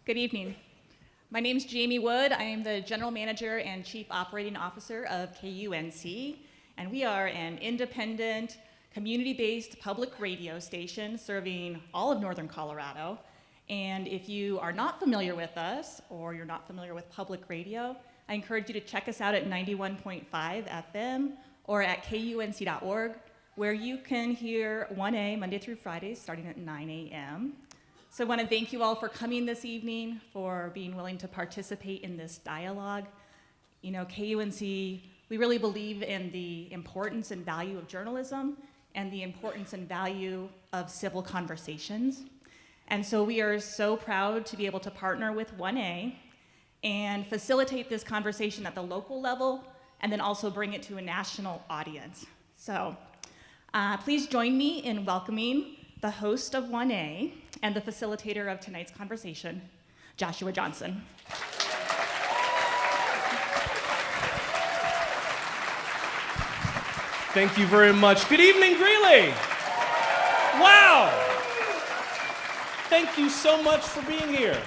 Good evening. My name is Jamie Wood. I am the General Manager and Chief Operating Officer of KUNC, and we are an independent, community-based public radio station serving all of Northern Colorado. And if you are not familiar with us, or you're not familiar with public radio, I encourage you to check us out at 91.5 FM or at kunc.org, where you can hear 1A Monday through Friday starting at 9 a.m. So I want to thank you all for coming this evening, for being willing to participate in this dialogue. You know, KUNC, we really believe in the importance and value of journalism and the importance and value of civil conversations. And so we are so proud to be able to partner with 1A and facilitate this conversation at the local level and then also bring it to a national audience. So please join me in welcoming the host of 1A and the facilitator of tonight's conversation, Joshua Johnson. Thank you very much. Good evening, Greeley. Wow. Thank you so much for being here.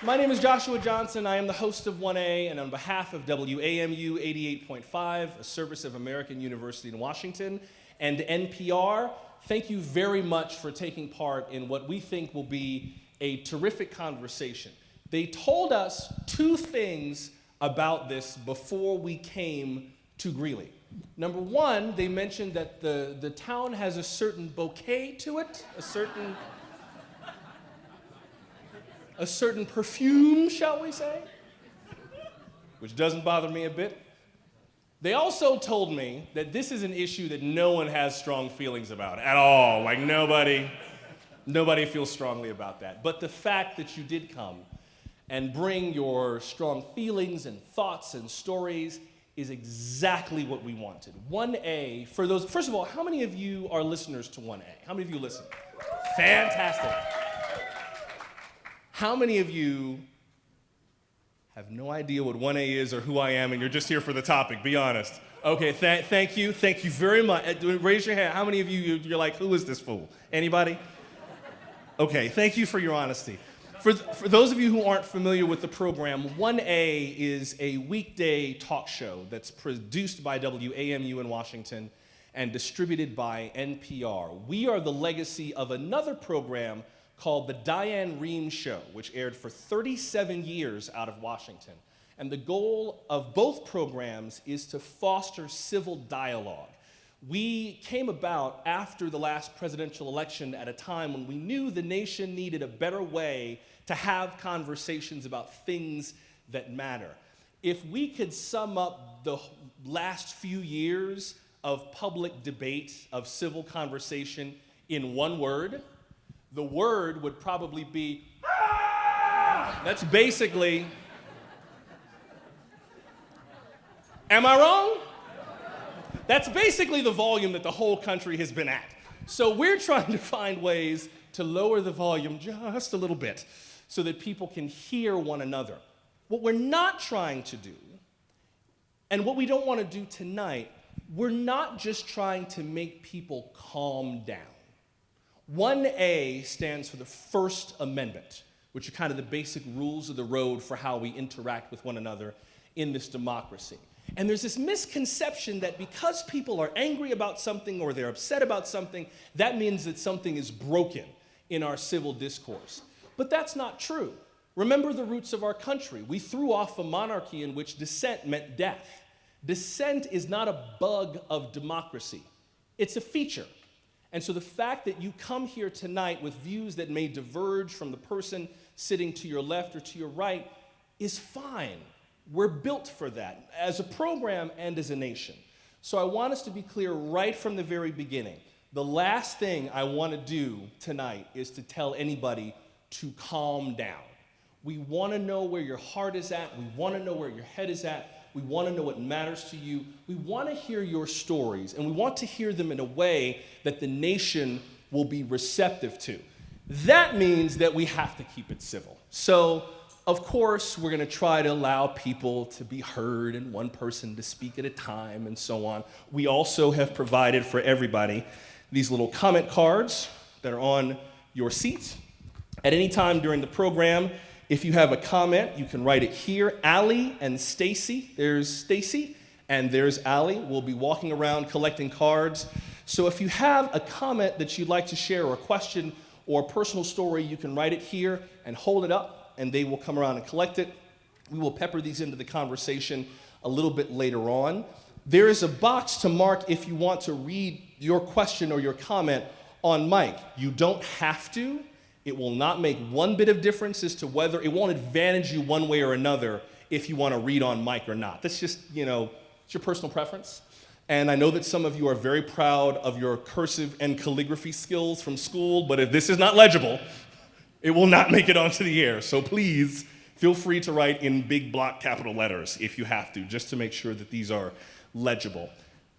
My name is Joshua Johnson. I am the host of 1A, and on behalf of WAMU 88.5, a service of American University in Washington, and NPR, thank you very much for taking part in what we think will be a terrific conversation. They told us two things about this before we came to Greeley. Number one, they mentioned that the town has a certain bouquet to it, a certain perfume, shall we say, which doesn't bother me a bit. They also told me that this is an issue that no one has strong feelings about at all. Like nobody feels strongly about that. But the fact that you did come and bring your strong feelings and thoughts and stories is exactly what we wanted. 1A, for those, first of all, how many of you are listeners to 1A? How many of you listen? Fantastic. How many of you have no idea what 1A is or who I am, and you're just here for the topic? Be honest. Okay, thank you very much. Raise your hand. How many of you're like, who is this fool? Anybody? Okay, thank you for your honesty. For those of you who aren't familiar with the program, 1A is a weekday talk show that's produced by WAMU in Washington and distributed by NPR. We are the legacy of another program called The Diane Rehm Show, which aired for 37 years out of Washington. And the goal of both programs is to foster civil dialogue. We came about after the last presidential election at a time when we knew the nation needed a better way to have conversations about things that matter. If we could sum up the last few years of public debate, of civil conversation in one word, the word would probably be, ah! That's basically, am I wrong? That's basically the volume that the whole country has been at. So we're trying to find ways to lower the volume just a little bit so that people can hear one another. What we're not trying to do, and what we don't want to do tonight, we're not just trying to make people calm down. 1A stands for the First Amendment, which are kind of the basic rules of the road for how we interact with one another in this democracy. And there's this misconception that because people are angry about something or they're upset about something, that means that something is broken in our civil discourse. But that's not true. Remember the roots of our country. We threw off a monarchy in which dissent meant death. Dissent is not a bug of democracy. It's a feature. And so the fact that you come here tonight with views that may diverge from the person sitting to your left or to your right is fine. We're built for that, as a program and as a nation. So I want us to be clear right from the very beginning. The last thing I want to do tonight is to tell anybody to calm down. We want to know where your heart is at. We want to know where your head is at. We want to know what matters to you. We want to hear your stories, and we want to hear them in a way that the nation will be receptive to. That means that we have to keep it civil. So, of course, we're going to try to allow people to be heard and one person to speak at a time and so on. We also have provided for everybody these little comment cards that are on your seats. At any time during the program, If you have a comment, you can write it here. Allie and Stacy, there's Stacy, and there's Allie. We'll be walking around collecting cards. So if you have a comment that you'd like to share, or a question, or a personal story, you can write it here and hold it up, and they will come around and collect it. We will pepper these into the conversation a little bit later on. There is a box to mark if you want to read your question or your comment on mic. You don't have to. It will not make one bit of difference as to whether, it won't advantage you one way or another if you want to read on mic or not. That's just, it's your personal preference. And I know that some of you are very proud of your cursive and calligraphy skills from school, but if this is not legible, it will not make it onto the air. So please feel free to write in big block capital letters if you have to, just to make sure that these are legible.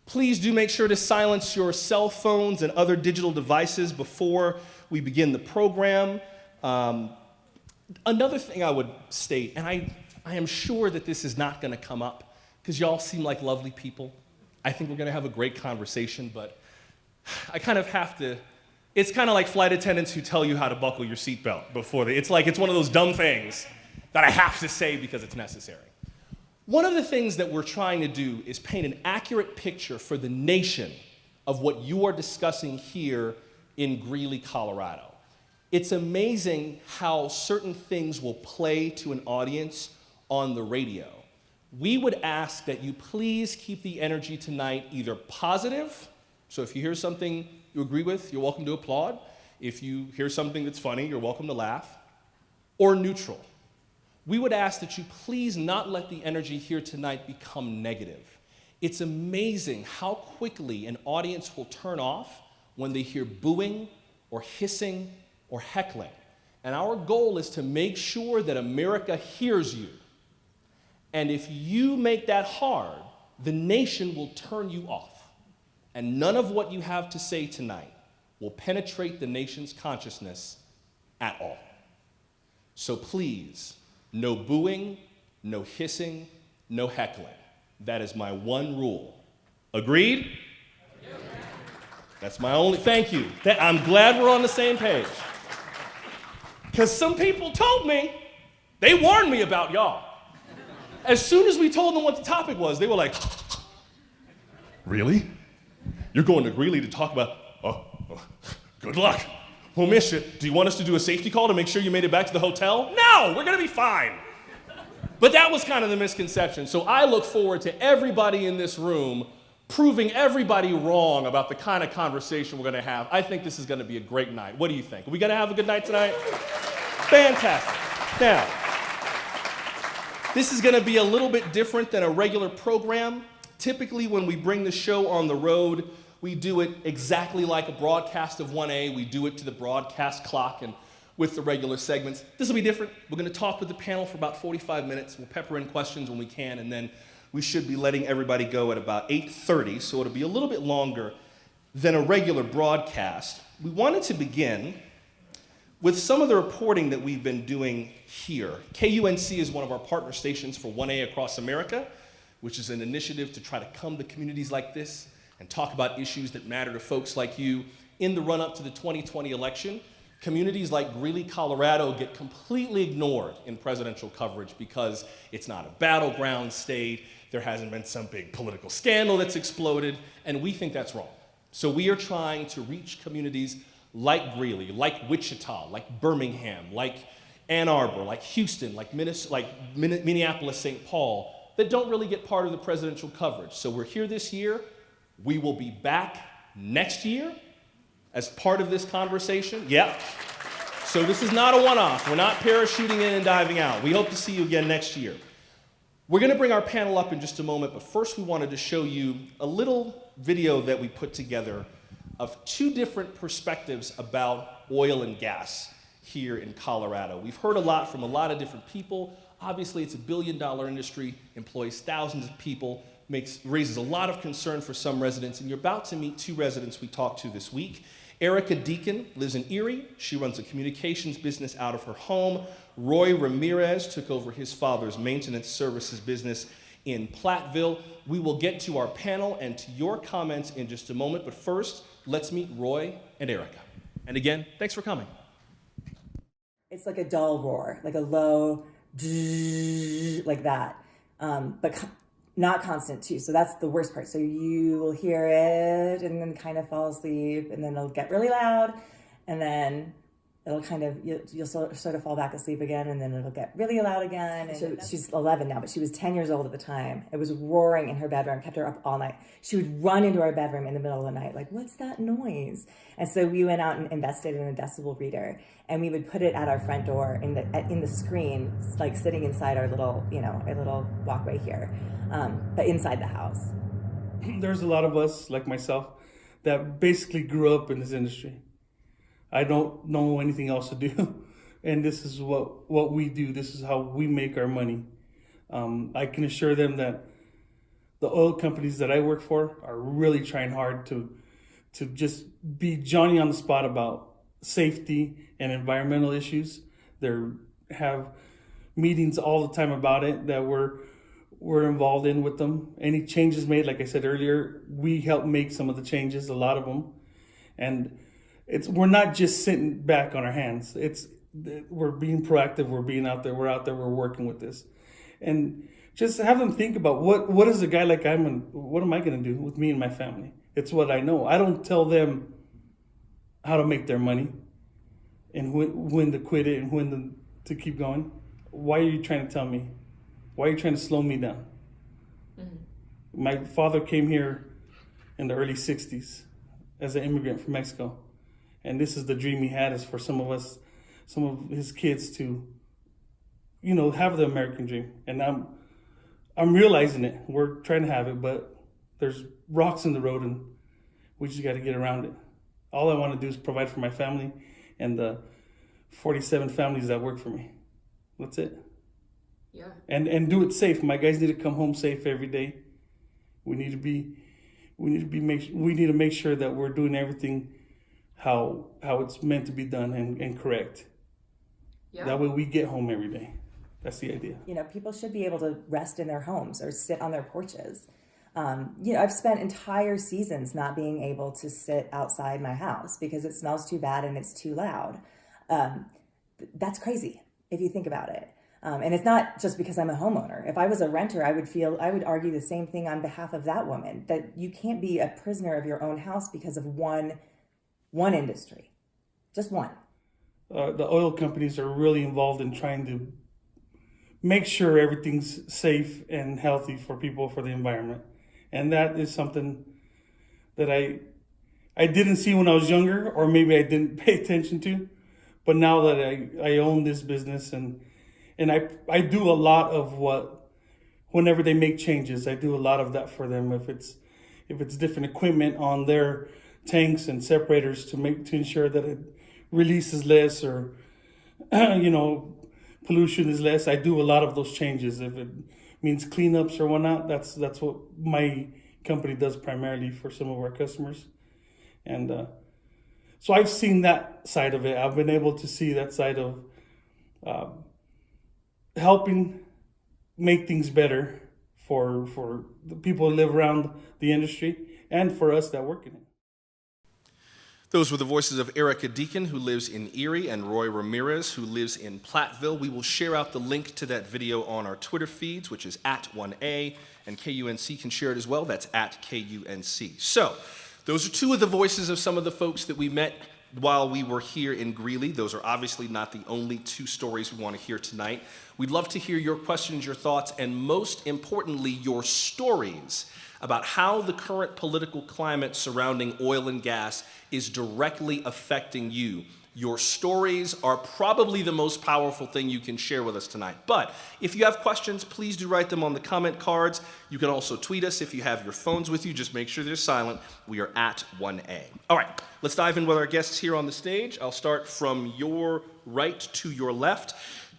Please do make sure to silence your cell phones and other digital devices before we begin the program. Another thing I would state, and I am sure that this is not going to come up because y'all seem like lovely people. I think we're going to have a great conversation, but I kind of have to. It's kind of like flight attendants who tell you how to buckle your seatbelt before it's one of those dumb things that I have to say because it's necessary. One of the things that we're trying to do is paint an accurate picture for the nation of what you are discussing here in Greeley, Colorado. It's amazing how certain things will play to an audience on the radio. We would ask that you please keep the energy tonight either positive, so if you hear something you agree with, you're welcome to applaud. If you hear something that's funny, you're welcome to laugh, or neutral. We would ask that you please not let the energy here tonight become negative. It's amazing how quickly an audience will turn off when they hear booing or hissing or heckling. And our goal is to make sure that America hears you. And if you make that hard, the nation will turn you off. And none of what you have to say tonight will penetrate the nation's consciousness at all. So please, no booing, no hissing, no heckling. That is my one rule. Agreed? That's my only, thank you. I'm glad we're on the same page. Because some people told me, they warned me about y'all. As soon as we told them what the topic was, they were like, really? You're going to Greeley to talk about, good luck. We'll miss you. Do you want us to do a safety call to make sure you made it back to the hotel? No, we're going to be fine. But that was kind of the misconception. So I look forward to everybody in this room proving everybody wrong about the kind of conversation we're going to have. I think this is going to be a great night. What do you think? Are we going to have a good night tonight? Fantastic. Now, this is going to be a little bit different than a regular program. Typically, when we bring the show on the road, we do it exactly like a broadcast of 1A. We do it to the broadcast clock and with the regular segments. This will be different. We're going to talk with the panel for about 45 minutes. We'll pepper in questions when we can, and then we should be letting everybody go at about 8:30, so it'll be a little bit longer than a regular broadcast. We wanted to begin with some of the reporting that we've been doing here. KUNC is one of our partner stations for 1A across America, which is an initiative to try to come to communities like this and talk about issues that matter to folks like you. In the run-up to the 2020 election, communities like Greeley, Colorado get completely ignored in presidential coverage because it's not a battleground state, there hasn't been some big political scandal that's exploded, and we think that's wrong. So we are trying to reach communities like Greeley, like Wichita, like Birmingham, like Ann Arbor, like Houston, like Minneapolis, St. Paul, that don't really get part of the presidential coverage. So we're here this year. We will be back next year as part of this conversation. Yep. So this is not a one-off. We're not parachuting in and diving out. We hope to see you again next year. We're going to bring our panel up in just a moment, but first we wanted to show you a little video that we put together of two different perspectives about oil and gas here in Colorado. We've heard a lot from a lot of different people. Obviously, it's a billion-dollar industry, employs thousands of people, raises a lot of concern for some residents, and you're about to meet two residents we talked to this week. Erica Deacon lives in Erie. She runs a communications business out of her home. Roy Ramirez took over his father's maintenance services business in Platteville. We will get to our panel and to your comments in just a moment, but first, let's meet Roy and Erica. And again, thanks for coming. It's like a dull roar, like a low, like that, but not constant too. So that's the worst part. So you will hear it and then kind of fall asleep, and then it'll get really loud, and then it'll kind of, you'll sort of fall back asleep again, and then it'll get really loud again. And so she's 11 now, but she was 10 years old at the time. It was roaring in her bedroom, kept her up all night. She would run into our bedroom in the middle of the night, like, what's that noise? And so we went out and invested in a decibel reader, and we would put it at our front door in the screen, like sitting inside our little, our little walkway here, but inside the house. There's a lot of us, like myself, that basically grew up in this industry. I don't know anything else to do, and this is what we do. This is how we make our money. I can assure them that the oil companies that I work for are really trying hard to just be Johnny on the spot about safety and environmental issues. They have meetings all the time about it that we're involved in with them. Any changes made, like I said earlier, we help make some of the changes, a lot of them, and we're not just sitting back on our hands. We're being proactive. We're being out there. We're out there. We're working with this, and just have them think about what is a guy like what am I going to do with me and my family? It's what I know. I don't tell them how to make their money, and when to quit it and when to keep going. Why are you trying to tell me? Why are you trying to slow me down? Mm-hmm. My father came here in the early '60s as an immigrant from Mexico. And this is the dream he had, is for some of his kids to, have the American dream. And I'm realizing it. We're trying to have it, but there's rocks in the road, and we just got to get around it. All I want to do is provide for my family and the 47 families that work for me. That's it. Yeah. And do it safe. My guys need to come home safe every day. We need to make sure that we're doing everything how it's meant to be done and correct. Yeah. That way we get home every day. That's the idea. People should be able to rest in their homes or sit on their porches. I've spent entire seasons not being able to sit outside my house because it smells too bad and it's too loud. That's crazy if you think about it. And it's not just because I'm a homeowner. If I was a renter, I would argue the same thing on behalf of that woman, that you can't be a prisoner of your own house because of one industry, just one. The oil companies are really involved in trying to make sure everything's safe and healthy for people, for the environment. And that is something that I didn't see when I was younger, or maybe I didn't pay attention to. But now that I own this business and I do a lot of whenever they make changes, I do a lot of that for them. If it's different equipment on their tanks and separators to ensure that it releases less, or pollution is less, I do a lot of those changes. If it means cleanups or whatnot, that's what my company does primarily for some of our customers. And so I've seen that side of it. I've been able to see that side of helping make things better for the people who live around the industry and for us that work in it. Those were the voices of Erica Deacon, who lives in Erie, and Roy Ramirez, who lives in Platteville. We will share out the link to that video on our Twitter feeds, which is @1A, and KUNC can share it as well. That's @KUNC. So, those are two of the voices of some of the folks that we met while we were here in Greeley. Those are obviously not the only two stories we want to hear tonight. We'd love to hear your questions, your thoughts, and most importantly, your stories about how the current political climate surrounding oil and gas is directly affecting you. Your stories are probably the most powerful thing you can share with us tonight. But if you have questions, please do write them on the comment cards. You can also tweet us if you have your phones with you. Just make sure they're silent. We are @1A. All right, let's dive in with our guests here on the stage. I'll start from your right to your left.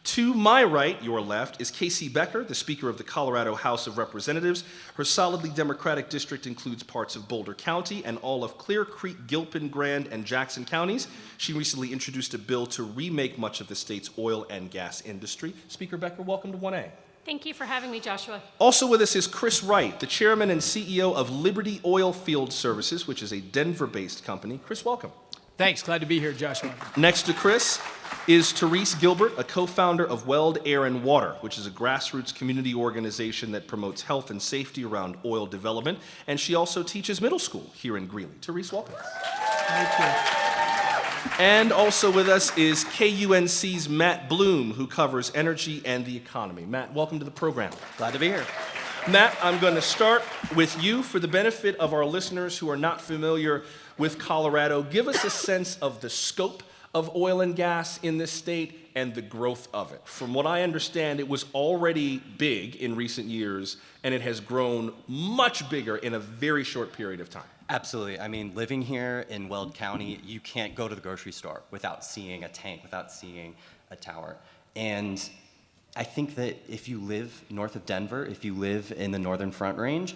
To my right, your left, is Casey Becker, the Speaker of the Colorado House of Representatives. Her solidly Democratic district includes parts of Boulder County and all of Clear Creek, Gilpin, Grand, and Jackson counties. She recently introduced a bill to remake much of the state's oil and gas industry. Speaker Becker, welcome to 1A. Thank you for having me, Joshua. Also with us is Chris Wright, the Chairman and CEO of Liberty Oil Field Services, which is a Denver-based company. Chris, welcome. Thanks. Glad to be here, Joshua. Next to Chris is Therese Gilbert, a co-founder of Weld Air and Water, which is a grassroots community organization that promotes health and safety around oil development. And she also teaches middle school here in Greeley. Therese, welcome. Thank you. And also with us is KUNC's Matt Bloom, who covers energy and the economy. Matt, welcome to the program. Glad to be here. Matt, I'm going to start with you for the benefit of our listeners who are not familiar with Colorado. Give us a sense of the scope of oil and gas in this state and the growth of it. From what I understand, it was already big in recent years, and it has grown much bigger in a very short period of time. Absolutely. I mean, living here in Weld County, you can't go to the grocery store without seeing a tank, without seeing a tower. And I think that if you live north of Denver, if you live in the Northern Front Range,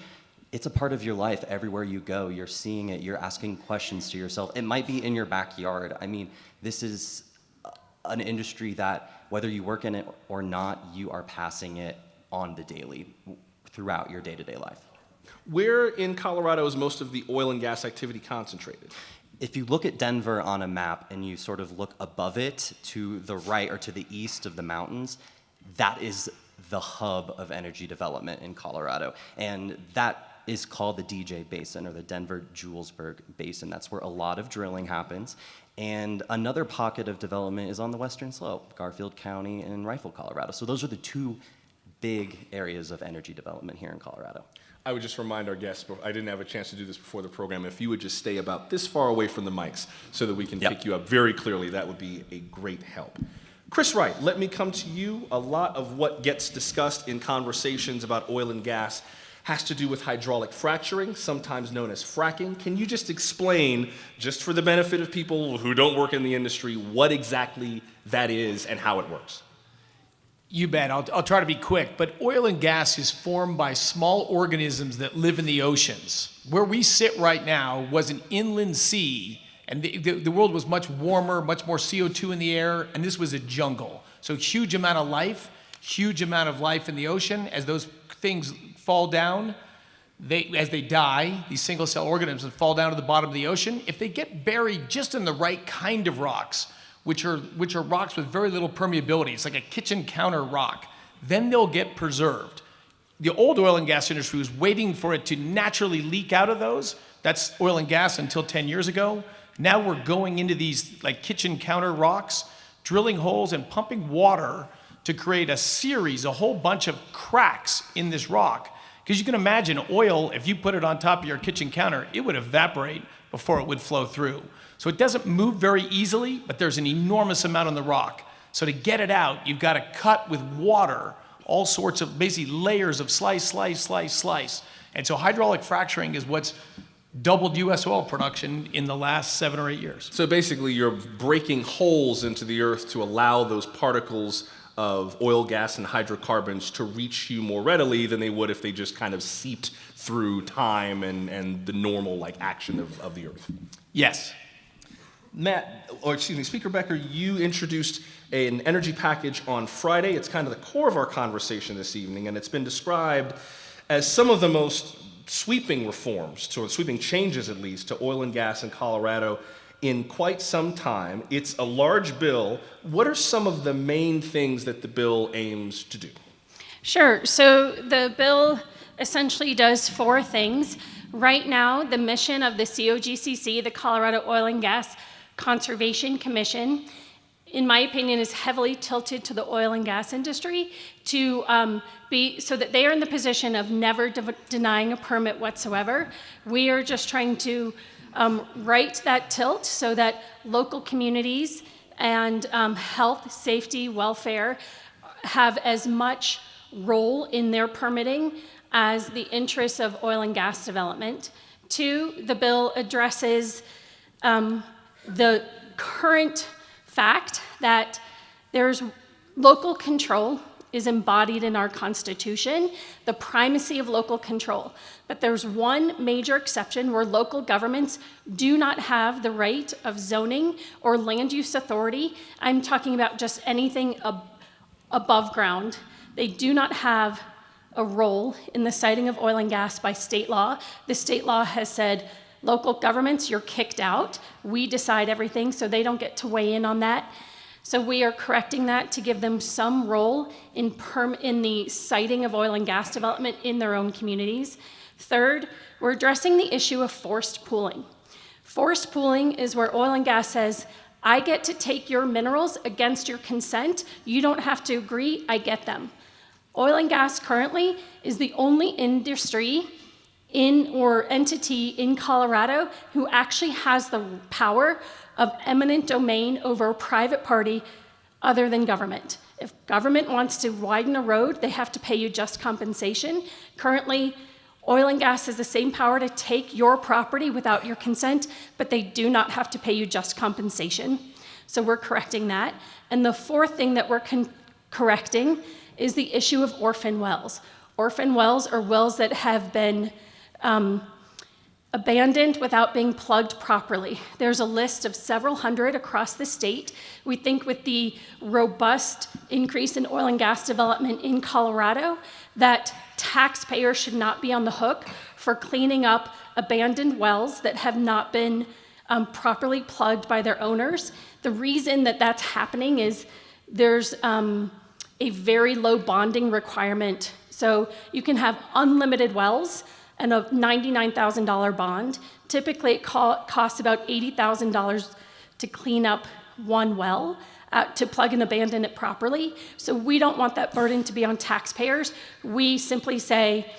it's a part of your life. Everywhere you go, you're seeing it, you're asking questions to yourself. It might be in your backyard. I mean, this is an industry that, whether you work in it or not, you are passing it on the daily throughout your day-to-day life. Where in Colorado is most of the oil and gas activity concentrated? If you look at Denver on a map and you sort of look above it to the right or to the east of the mountains, that is the hub of energy development in Colorado. And that is called the DJ Basin, or the Denver-Julesburg Basin. That's where a lot of drilling happens. And another pocket of development is on the western slope, Garfield County and Rifle, Colorado. So those are the two big areas of energy development here in Colorado. I would just remind our guests, I didn't have a chance to do this before the program, if you would just stay about this far away from the mics so that we can pick you up very clearly, that would be a great help. Chris Wright, let me come to you. A lot of what gets discussed in conversations about oil and gas has to do with hydraulic fracturing, sometimes known as fracking. Can you just explain, just for the benefit of people who don't work in the industry, what exactly that is and how it works? You bet. I'll try to be quick. But oil and gas is formed by small organisms that live in the oceans. Where we sit right now was an inland sea, and the world was much warmer, much more CO2 in the air, and this was a jungle. So huge amount of life in the ocean. As those things fall down, as they die, these single-cell organisms fall down to the bottom of the ocean. If they get buried just in the right kind of rocks, which are rocks with very little permeability, it's like a kitchen counter rock, then they'll get preserved. The old oil and gas industry was waiting for it to naturally leak out of those. That's oil and gas until 10 years ago. Now we're going into these like kitchen counter rocks, drilling holes and pumping water to create a whole bunch of cracks in this rock. Because you can imagine oil, if you put it on top of your kitchen counter, it would evaporate before it would flow through. So it doesn't move very easily, but there's an enormous amount on the rock. So to get it out, you've got to cut with water all sorts of basically layers of slice. And so hydraulic fracturing is what's doubled U.S. oil production in the last 7 or 8 years. So basically you're breaking holes into the earth to allow those particles of oil, gas, and hydrocarbons to reach you more readily than they would if they just kind of seeped through time and the normal action of the earth. Yes. Speaker Becker, you introduced an energy package on Friday. It's kind of the core of our conversation this evening, and it's been described as some of the most sweeping reforms, sweeping changes at least, to oil and gas in Colorado in quite some time. It's a large bill. What are some of the main things that the bill aims to do? Sure. So the bill essentially does 4 things. Right now, the mission of the COGCC, the Colorado Oil and Gas Conservation Commission, in my opinion, is heavily tilted to the oil and gas industry to be so that they are in the position of never denying a permit whatsoever. We are just trying to right that tilt so that local communities and health, safety, welfare have as much role in their permitting as the interests of oil and gas development. 2, the bill addresses the current fact that there's local control is embodied in our Constitution, the primacy of local control. But there's one major exception where local governments do not have the right of zoning or land use authority. I'm talking about just anything above ground. They do not have a role in the siting of oil and gas by state law. The state law has said, local governments, you're kicked out. We decide everything, so they don't get to weigh in on that. So we are correcting that to give them some role in the siting of oil and gas development in their own communities. Third, we're addressing the issue of forced pooling. Forced pooling is where oil and gas says, I get to take your minerals against your consent. You don't have to agree, I get them. Oil and gas currently is the only industry or entity in Colorado who actually has the power of eminent domain over a private party other than government. If government wants to widen a road, they have to pay you just compensation. Currently, oil and gas has the same power to take your property without your consent, but they do not have to pay you just compensation. So we're correcting that. And the fourth thing that we're correcting is the issue of orphan wells. Orphan wells are wells that have been abandoned without being plugged properly. There's a list of several hundred across the state. We think with the robust increase in oil and gas development in Colorado, that taxpayers should not be on the hook for cleaning up abandoned wells that have not been properly plugged by their owners. The reason that that's happening is there's a very low bonding requirement. So you can have unlimited wells and a $99,000 bond. Typically, it costs about $80,000 to clean up one well, to plug and abandon it properly. So we don't want that burden to be on taxpayers. We simply say,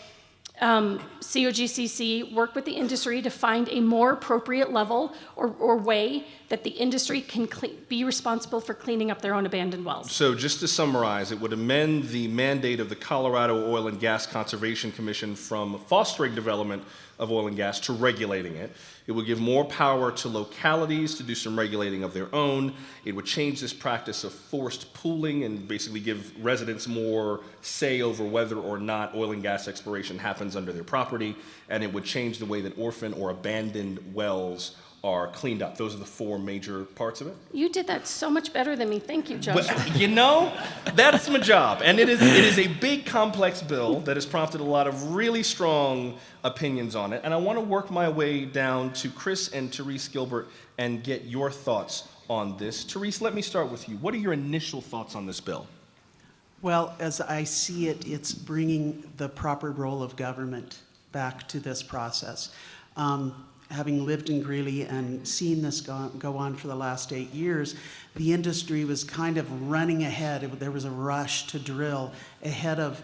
COGCC, work with the industry to find a more appropriate level or way that the industry can be responsible for cleaning up their own abandoned wells. So just to summarize, it would amend the mandate of the Colorado Oil and Gas Conservation Commission from fostering development of oil and gas to regulating it. It would give more power to localities to do some regulating of their own. It would change this practice of forced pooling and basically give residents more say over whether or not oil and gas exploration happens under their property. And it would change the way that orphan or abandoned wells are cleaned up. Those are the four major parts of it. You did that so much better than me. Thank you, Joshua. Well, you know, that's my job. And it is a big, complex bill that has prompted a lot of really strong opinions on it. And I want to work my way down to Chris and Therese Gilbert and get your thoughts on this. Therese, let me start with you. What are your initial thoughts on this bill? Well, as I see it, it's bringing the proper role of government back to this process. Having lived in Greeley and seen this go on for the last 8 years, the industry was kind of running ahead. There was a rush to drill ahead of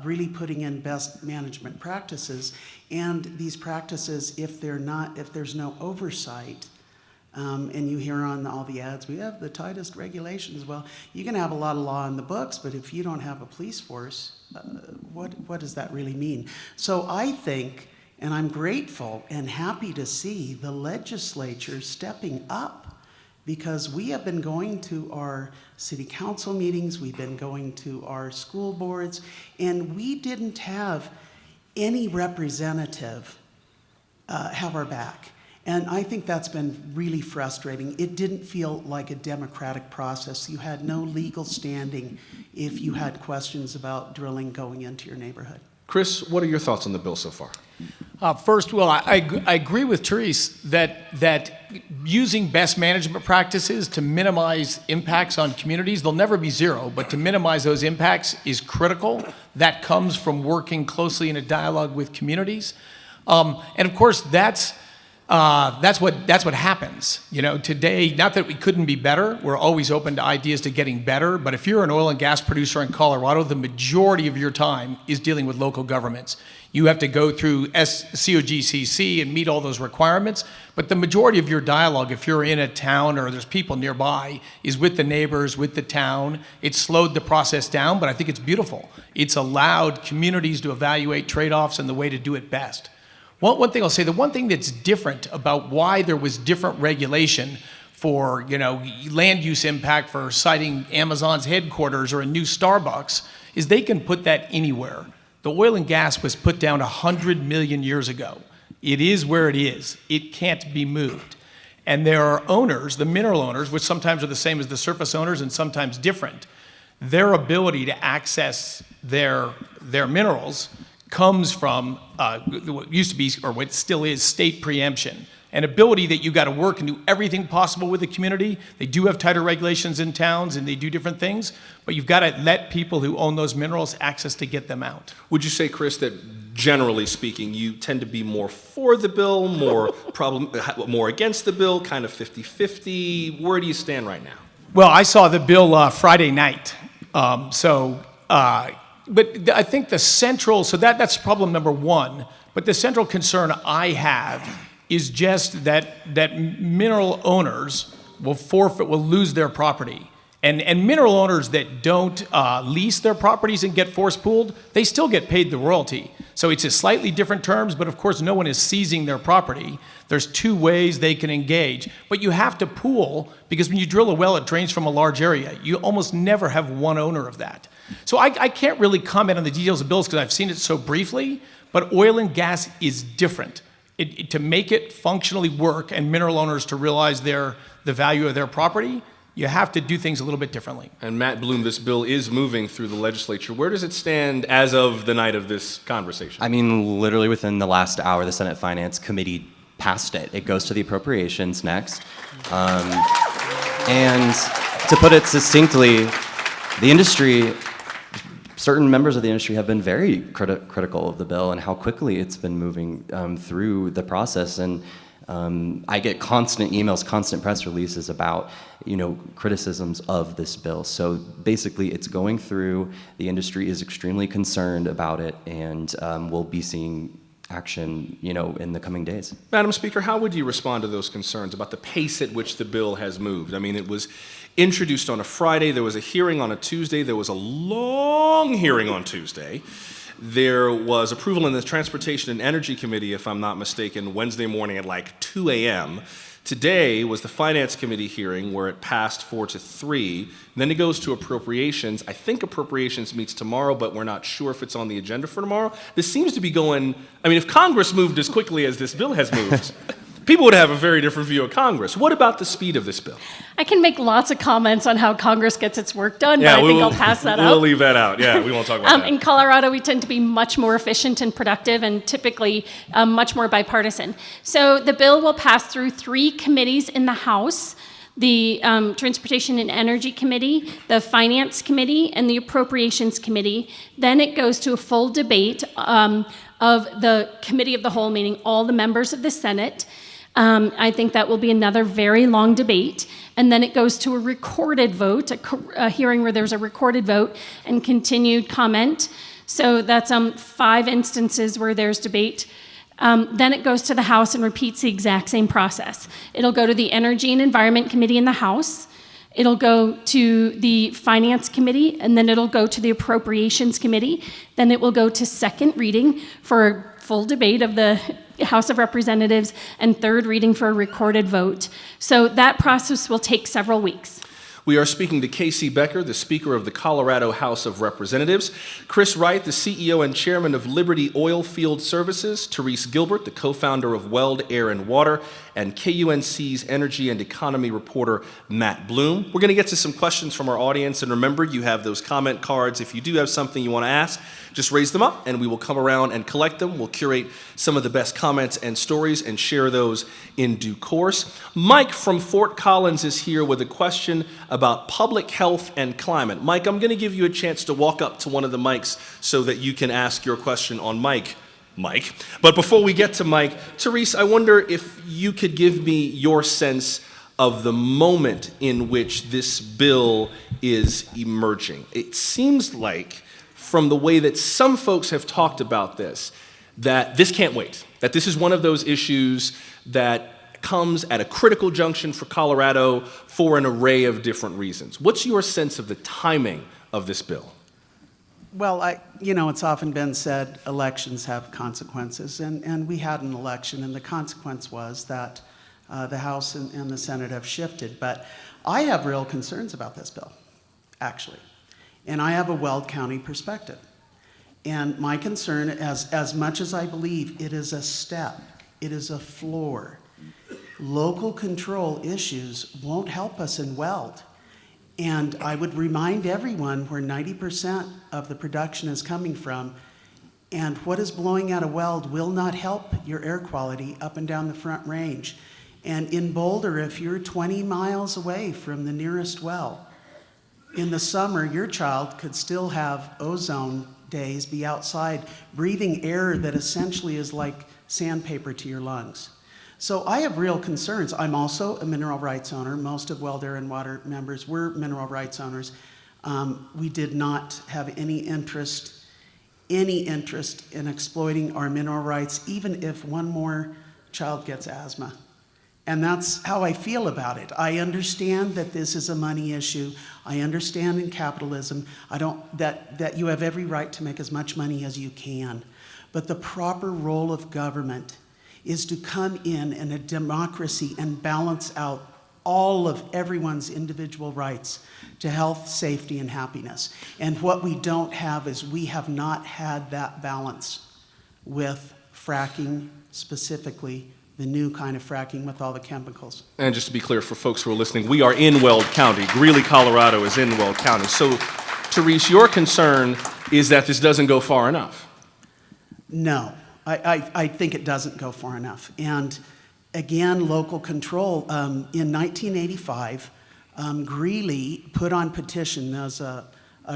really putting in best management practices. And these practices, if there's no oversight, and you hear on all the ads, we have the tightest regulations. Well, you can have a lot of law in the books, but if you don't have a police force, what does that really mean? So I think, and I'm grateful and happy to see the legislature stepping up, because we have been going to our city council meetings, we've been going to our school boards, and we didn't have any representative have our back. And I think that's been really frustrating. It didn't feel like a democratic process. You had no legal standing if you had questions about drilling going into your neighborhood. Chris, what are your thoughts on the bill so far? First, well, I agree with Therese that using best management practices to minimize impacts on communities, they'll never be zero, but to minimize those impacts is critical. That comes from working closely in a dialogue with communities. And of course, that's what happens. You know, today, not that we couldn't be better, we're always open to ideas to getting better, but if you're an oil and gas producer in Colorado, the majority of your time is dealing with local governments. You have to go through COGCC and meet all those requirements, but the majority of your dialogue, if you're in a town or there's people nearby, is with the neighbors, with the town. It's slowed the process down, but I think it's beautiful. It's allowed communities to evaluate trade-offs and the way to do it best. One thing I'll say, the one thing that's different about why there was different regulation for, land use impact for citing Amazon's headquarters or a new Starbucks is they can put that anywhere. The oil and gas was put down 100 million years ago. It is where it is. It can't be moved. And there are owners, the mineral owners, which sometimes are the same as the surface owners and sometimes different. Their ability to access their minerals comes from what used to be, or what still is, state preemption. an ability that you got to work and do everything possible with the community. They do have tighter regulations in towns and they do different things, but you've got to let people who own those minerals access to get them out. Would you say, Chris, that generally speaking, you tend to be more for the bill, more against the bill, kind of 50-50? Where do you stand right now? Well, I saw the bill Friday night. But I think the central, so that's problem number one. But the central concern I have is just that mineral owners will lose their property. And mineral owners that don't lease their properties and get force pooled, they still get paid the royalty. So it's a slightly different terms, but of course no one is seizing their property. There's two ways they can engage. But you have to pool, because when you drill a well, it drains from a large area. You almost never have one owner of that. So I can't really comment on the details of bills because I've seen it so briefly, but oil and gas is different. To make it functionally work and mineral owners to realize the value of their property, you have to do things a little bit differently. And Matt Bloom, this bill is moving through the legislature. Where does it stand as of the night of this conversation? I mean, literally within the last hour, the Senate Finance Committee passed it. It goes to the appropriations next. And to put it succinctly, the industry, certain members of the industry have been very critical of the bill and how quickly it's been moving through the process. And I get constant emails, constant press releases about, criticisms of this bill. So basically, it's going through. The industry is extremely concerned about it, and we'll be seeing action, in the coming days. Madam Speaker, how would you respond to those concerns about the pace at which the bill has moved? I mean, it was introduced on a Friday. There was a hearing on a Tuesday. There was a long hearing on Tuesday. There was approval in the Transportation and Energy Committee, if I'm not mistaken, Wednesday morning at like 2 a.m. Today was the Finance Committee hearing where it passed 4-3. Then it goes to Appropriations. I think Appropriations meets tomorrow, but we're not sure if it's on the agenda for tomorrow. This seems to be going, if Congress moved as quickly as this bill has moved, people would have a very different view of Congress. What about the speed of this bill? I can make lots of comments on how Congress gets its work done, but I think I'll pass that out. We'll leave that out. Yeah, we won't talk about that. In Colorado, we tend to be much more efficient and productive and typically much more bipartisan. So the bill will pass through 3 committees in the House: the Transportation and Energy Committee, the Finance Committee, and the Appropriations Committee. Then it goes to a full debate of the Committee of the Whole, meaning all the members of the Senate. I think that will be another very long debate. And then it goes to a recorded vote, a hearing where there's a recorded vote and continued comment. So that's 5 instances where there's debate. Then it goes to the House and repeats the exact same process. It'll go to the Energy and Environment Committee in the House. It'll go to the Finance Committee, and then it'll go to the Appropriations Committee. Then it will go to second reading for a full debate of the House of Representatives, and third reading for a recorded vote. So that process will take several weeks. We are speaking to Casey Becker, the Speaker of the Colorado House of Representatives, Chris Wright, the CEO and Chairman of Liberty Oilfield Services, Therese Gilbert, the co-founder of Weld Air and Water, and KUNC's Energy and Economy reporter, Matt Bloom. We're going to get to some questions from our audience, and remember, you have those comment cards. If you do have something you want to ask, just raise them up, and we will come around and collect them. We'll curate some of the best comments and stories and share those in due course. Mike from Fort Collins is here with a question about public health and climate. Mike, I'm going to give you a chance to walk up to one of the mics so that you can ask your question on Mike. But before we get to Mike, Therese, I wonder if you could give me your sense of the moment in which this bill is emerging. It seems like, from the way that some folks have talked about this, that this can't wait, that this is one of those issues that comes at a critical junction for Colorado for an array of different reasons. What's your sense of the timing of this bill? Well, it's often been said elections have consequences, and we had an election, and the consequence was that the House and the Senate have shifted. But I have real concerns about this bill, actually. And I have a Weld County perspective. And my concern, as much as I believe it is a step, it is a floor, local control issues won't help us in Weld. And I would remind everyone where 90% of the production is coming from And what is blowing out of Weld will not help your air quality up and down the Front Range. And in Boulder, if you're 20 miles away from the nearest well, in the summer, your child could still have ozone days, be outside breathing air that essentially is like sandpaper to your lungs. So I have real concerns. I'm also a mineral rights owner. Most of Weld Air and Water members were mineral rights owners. We did not have any interest in exploiting our mineral rights, even if one more child gets asthma. And that's how I feel about it. I understand that this is a money issue. I understand in capitalism, that you have every right to make as much money as you can. But the proper role of government is to come in a democracy and balance out all of everyone's individual rights to health, safety, and happiness. And what we don't have is we have not had that balance with fracking, specifically the new kind of fracking with all the chemicals. And just to be clear for folks who are listening, we are in Weld County. Greeley, Colorado is in Weld County. So, Therese, your concern is that this doesn't go far enough. No, I think it doesn't go far enough. And again, local control. In 1985, Greeley put on petition, there's a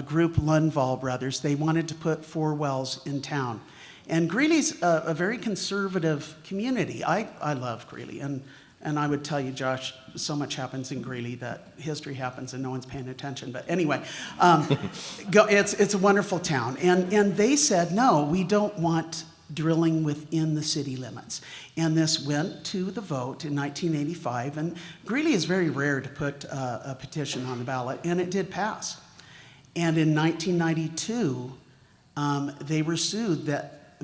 group, Lundvall Brothers, they wanted to put 4 wells in town. And Greeley's a very conservative community. I love Greeley, and I would tell you, Josh, so much happens in Greeley that history happens and no one's paying attention. But anyway, it's a wonderful town. And they said, no, we don't want drilling within the city limits. And this went to the vote in 1985. And Greeley is very rare to put a petition on the ballot, and it did pass. And in 1992, they were sued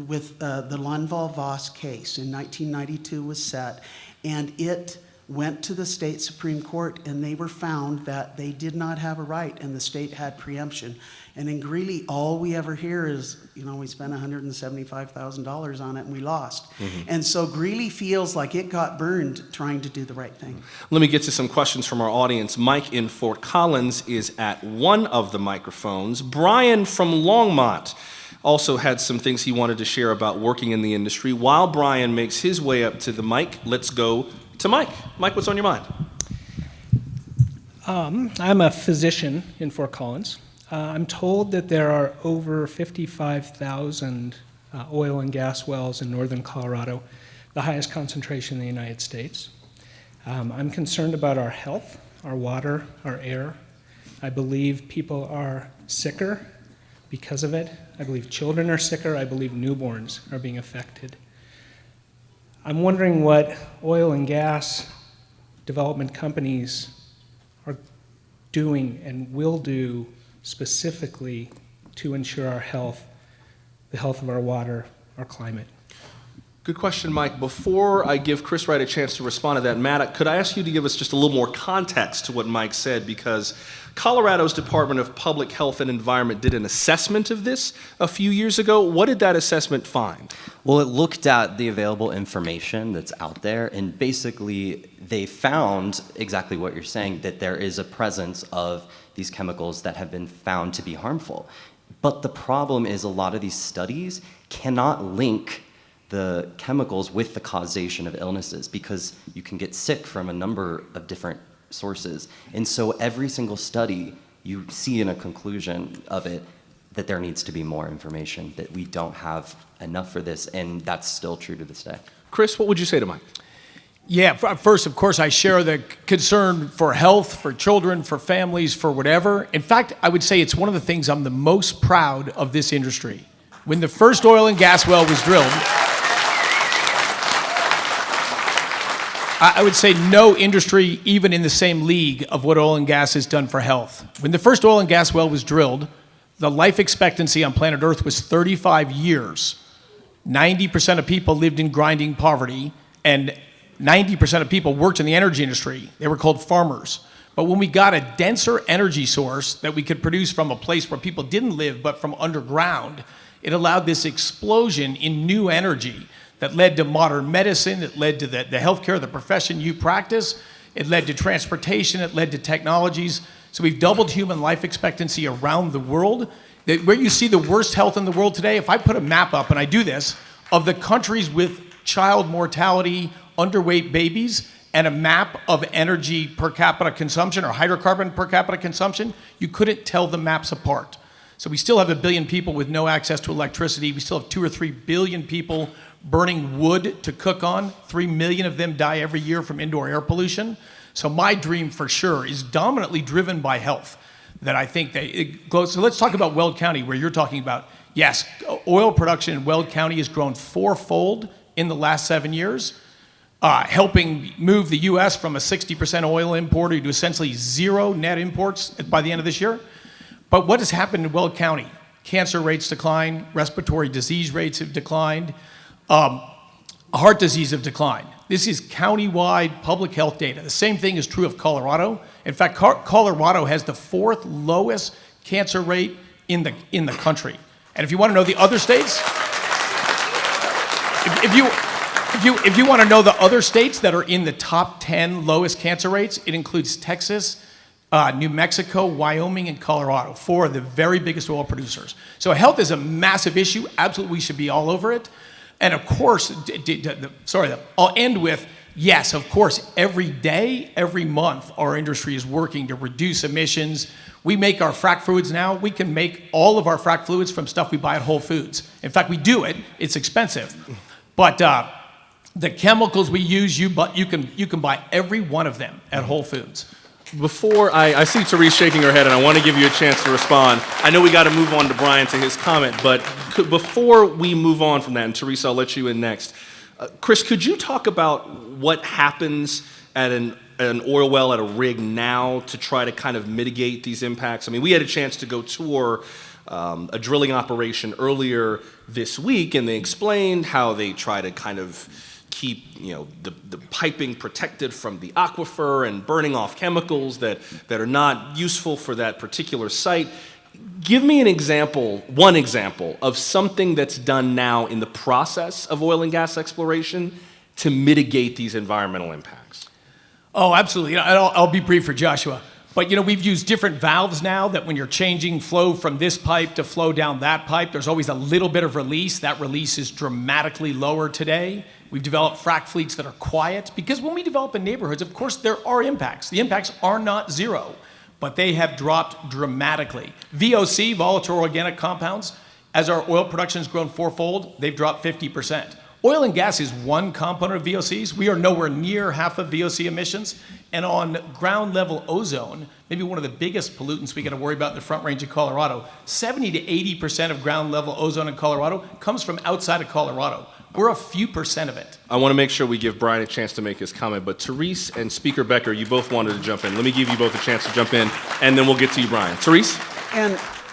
with the Lundvall-Voss case in 1992 was set, and it went to the state Supreme Court, and they were found that they did not have a right, and the state had preemption. And in Greeley, all we ever hear is, we spent $175,000 on it and we lost. Mm-hmm. And so Greeley feels like it got burned trying to do the right thing. Let me get to some questions from our audience. Mike in Fort Collins is at one of the microphones. Brian from Longmont also had some things he wanted to share about working in the industry. While Brian makes his way up to the mic, let's go to Mike. Mike, what's on your mind? I'm a physician in Fort Collins. I'm told that there are over 55,000 oil and gas wells in northern Colorado, the highest concentration in the United States. I'm concerned about our health, our water, our air. I believe people are sicker because of it. I believe children are sicker. I believe newborns are being affected. I'm wondering what oil and gas development companies are doing and will do specifically to ensure our health, the health of our water, our climate. Good question, Mike. Before I give Chris Wright a chance to respond to that, Matt, could I ask you to give us just a little more context to what Mike said? Because Colorado's Department of Public Health and Environment did an assessment of this a few years ago. What did that assessment find? Well, it looked at the available information that's out there, and basically they found exactly what you're saying, that there is a presence of these chemicals that have been found to be harmful. But the problem is a lot of these studies cannot link the chemicals with the causation of illnesses, because you can get sick from a number of different sources. And so every single study, you see in a conclusion of it that there needs to be more information, that we don't have enough for this, and that's still true to this day. Chris, what would you say to Mike? Yeah, first, of course, I share the concern for health, for children, for families, for whatever. In fact, I would say it's one of the things I'm the most proud of this industry. When the first oil and gas well was drilled, I would say no industry even in the same league of what oil and gas has done for health. When the first oil and gas well was drilled, the life expectancy on planet Earth was 35 years. 90% of people lived in grinding poverty, and 90% of people worked in the energy industry. They were called farmers. But when we got a denser energy source that we could produce from a place where people didn't live but from underground, it allowed this explosion in new energy that led to modern medicine, it led to the healthcare, the profession you practice, it led to transportation, it led to technologies. So we've doubled human life expectancy around the world, Where you see the worst health in the world today, if I put a map up, and I do this, of the countries with child mortality, underweight babies, and a map of energy per capita consumption or hydrocarbon per capita consumption, you couldn't tell the maps apart. So we still have 1 billion people with no access to electricity. We still have 2 or 3 billion people burning wood to cook on. 3 million of them die every year from indoor air pollution. So my dream for sure is dominantly driven by health. That I think it goes. So let's talk about Weld County, where you're talking about. Yes, oil production in Weld County has grown 4-fold in the last 7 years, helping move the U.S. from a 60% oil importer to essentially 0 net imports by the end of this year. But what has happened in Weld County? Cancer rates decline, respiratory disease rates have declined, heart disease have declined. This is countywide public health data. The same thing is true of Colorado. In fact, Colorado has the 4th lowest cancer rate in the country. And if you want to know the other states, if you want to know the other states that are in the top 10 lowest cancer rates, it includes Texas, New Mexico, Wyoming, and Colorado, 4 of the very biggest oil producers. So health is a massive issue. Absolutely, we should be all over it. And of course, I'll end with, yes, of course, every day, every month, our industry is working to reduce emissions. We make our frac fluids now. We can make all of our frac fluids from stuff we buy at Whole Foods. In fact, we do it. It's expensive. But the chemicals we use, you can buy every one of them at Whole Foods. Before I see Therese shaking her head, and I want to give you a chance to respond. I know we got to move on to Brian to his comment, but before we move on from that, and Therese, I'll let you in next. Chris, could you talk about what happens at an oil well, at a rig now, to try to kind of mitigate these impacts? I mean, we had a chance to go tour a drilling operation earlier this week, and they explained how they try to kind of keep the piping protected from the aquifer and burning off chemicals that are not useful for that particular site. Give me one example of something that's done now in the process of oil and gas exploration to mitigate these environmental impacts. Oh, absolutely. I'll be brief for Joshua. But we've used different valves now that when you're changing flow from this pipe to flow down that pipe, there's always a little bit of release. That release is dramatically lower today. We've developed frac fleets that are quiet because when we develop in neighborhoods, of course, there are impacts. The impacts are not 0, but they have dropped dramatically. VOC, volatile organic compounds, as our oil production has grown 4-fold, they've dropped 50%. Oil and gas is one component of VOCs. We are nowhere near half of VOC emissions. And on ground level ozone, maybe one of the biggest pollutants we got to worry about in the Front Range of Colorado, 70 to 80% of ground level ozone in Colorado comes from outside of Colorado. We're a few percent of it. I want to make sure we give Brian a chance to make his comment, but Therese and Speaker Becker, you both wanted to jump in. Let me give you both a chance to jump in, and then we'll get to you, Brian. Therese?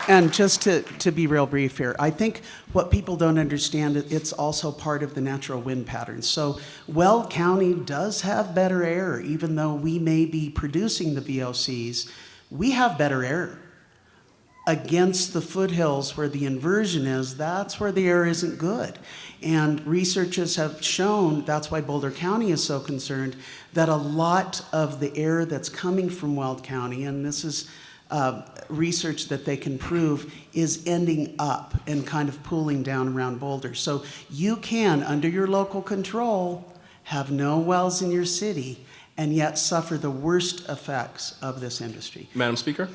And just to be real brief here, I think what people don't understand, it's also part of the natural wind patterns. So Weld County does have better air, even though we may be producing the VOCs. We have better air. Against the foothills where the inversion is, that's where the air isn't good. And researchers have shown, that's why Boulder County is so concerned, that a lot of the air that's coming from Weld County, and this is research that they can prove, is ending up and kind of pooling down around Boulder. So you can, under your local control, have no wells in your city and yet suffer the worst effects of this industry. Madam Speaker?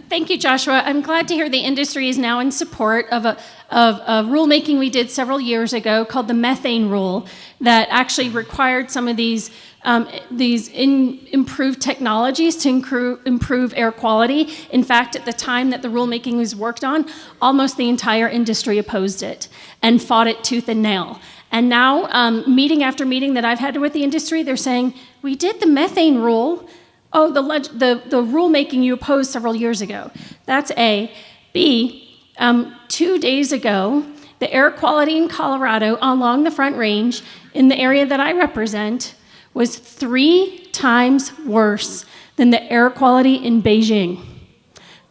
Thank you, Joshua. I'm glad to hear the industry is now in support of a rulemaking we did several years ago called the methane rule that actually required some of these improved technologies to improve air quality. In fact, at the time that the rulemaking was worked on, almost the entire industry opposed it and fought it tooth and nail. And now, meeting after meeting that I've had with the industry, they're saying, we did the methane rule. Oh, the rulemaking you opposed several years ago. That's A. B, 2 days ago, the air quality in Colorado along the Front Range in the area that I represent was 3 times worse than the air quality in Beijing.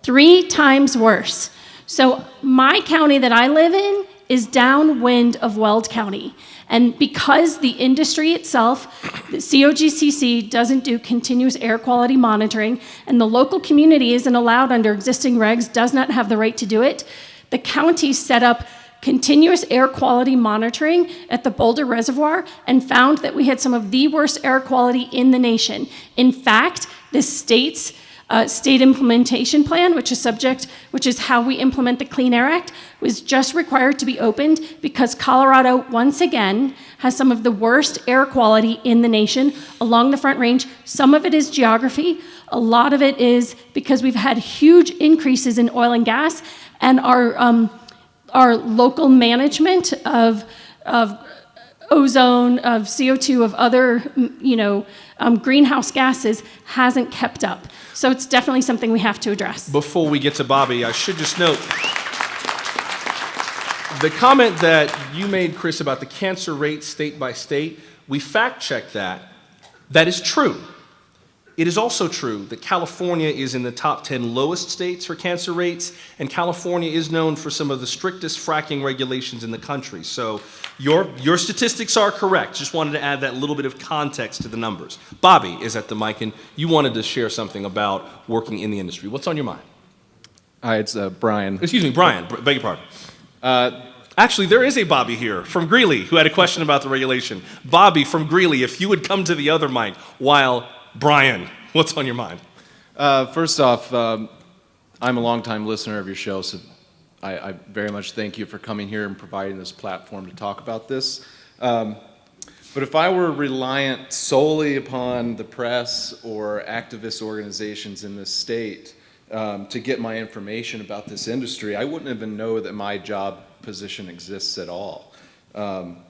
3 times worse. So my county that I live in is downwind of Weld County. And because the industry itself, the COGCC, doesn't do continuous air quality monitoring, and the local community isn't allowed under existing regs, does not have the right to do it, the county set up continuous air quality monitoring at the Boulder Reservoir and found that we had some of the worst air quality in the nation. In fact, the state's state implementation plan, which is how we implement the Clean Air Act, was just required to be opened because Colorado, once again, has some of the worst air quality in the nation along the Front Range. Some of it is geography. A lot of it is because we've had huge increases in oil and gas, and our local management of ozone, of CO2, of other, greenhouse gases hasn't kept up. So it's definitely something we have to address. Before we get to Bobby, I should just note the comment that you made, Chris, about the cancer rate state by state. We fact-checked that. That is true. It is also true that California is in the top 10 lowest states for cancer rates, and California is known for some of the strictest fracking regulations in the country. So your statistics are correct. Just wanted to add that little bit of context to the numbers. Bobby is at the mic, and you wanted to share something about working in the industry. What's on your mind? Hi, it's Brian. Excuse me, Brian. Beg your pardon. Actually, there is a Bobby here from Greeley who had a question about the regulation. Bobby from Greeley, if you would come to the other mic while Brian, what's on your mind? First off, I'm a longtime listener of your show, so I very much thank you for coming here and providing this platform to talk about this. But if I were reliant solely upon the press or activist organizations in this state to get my information about this industry, I wouldn't even know that my job position exists at all. And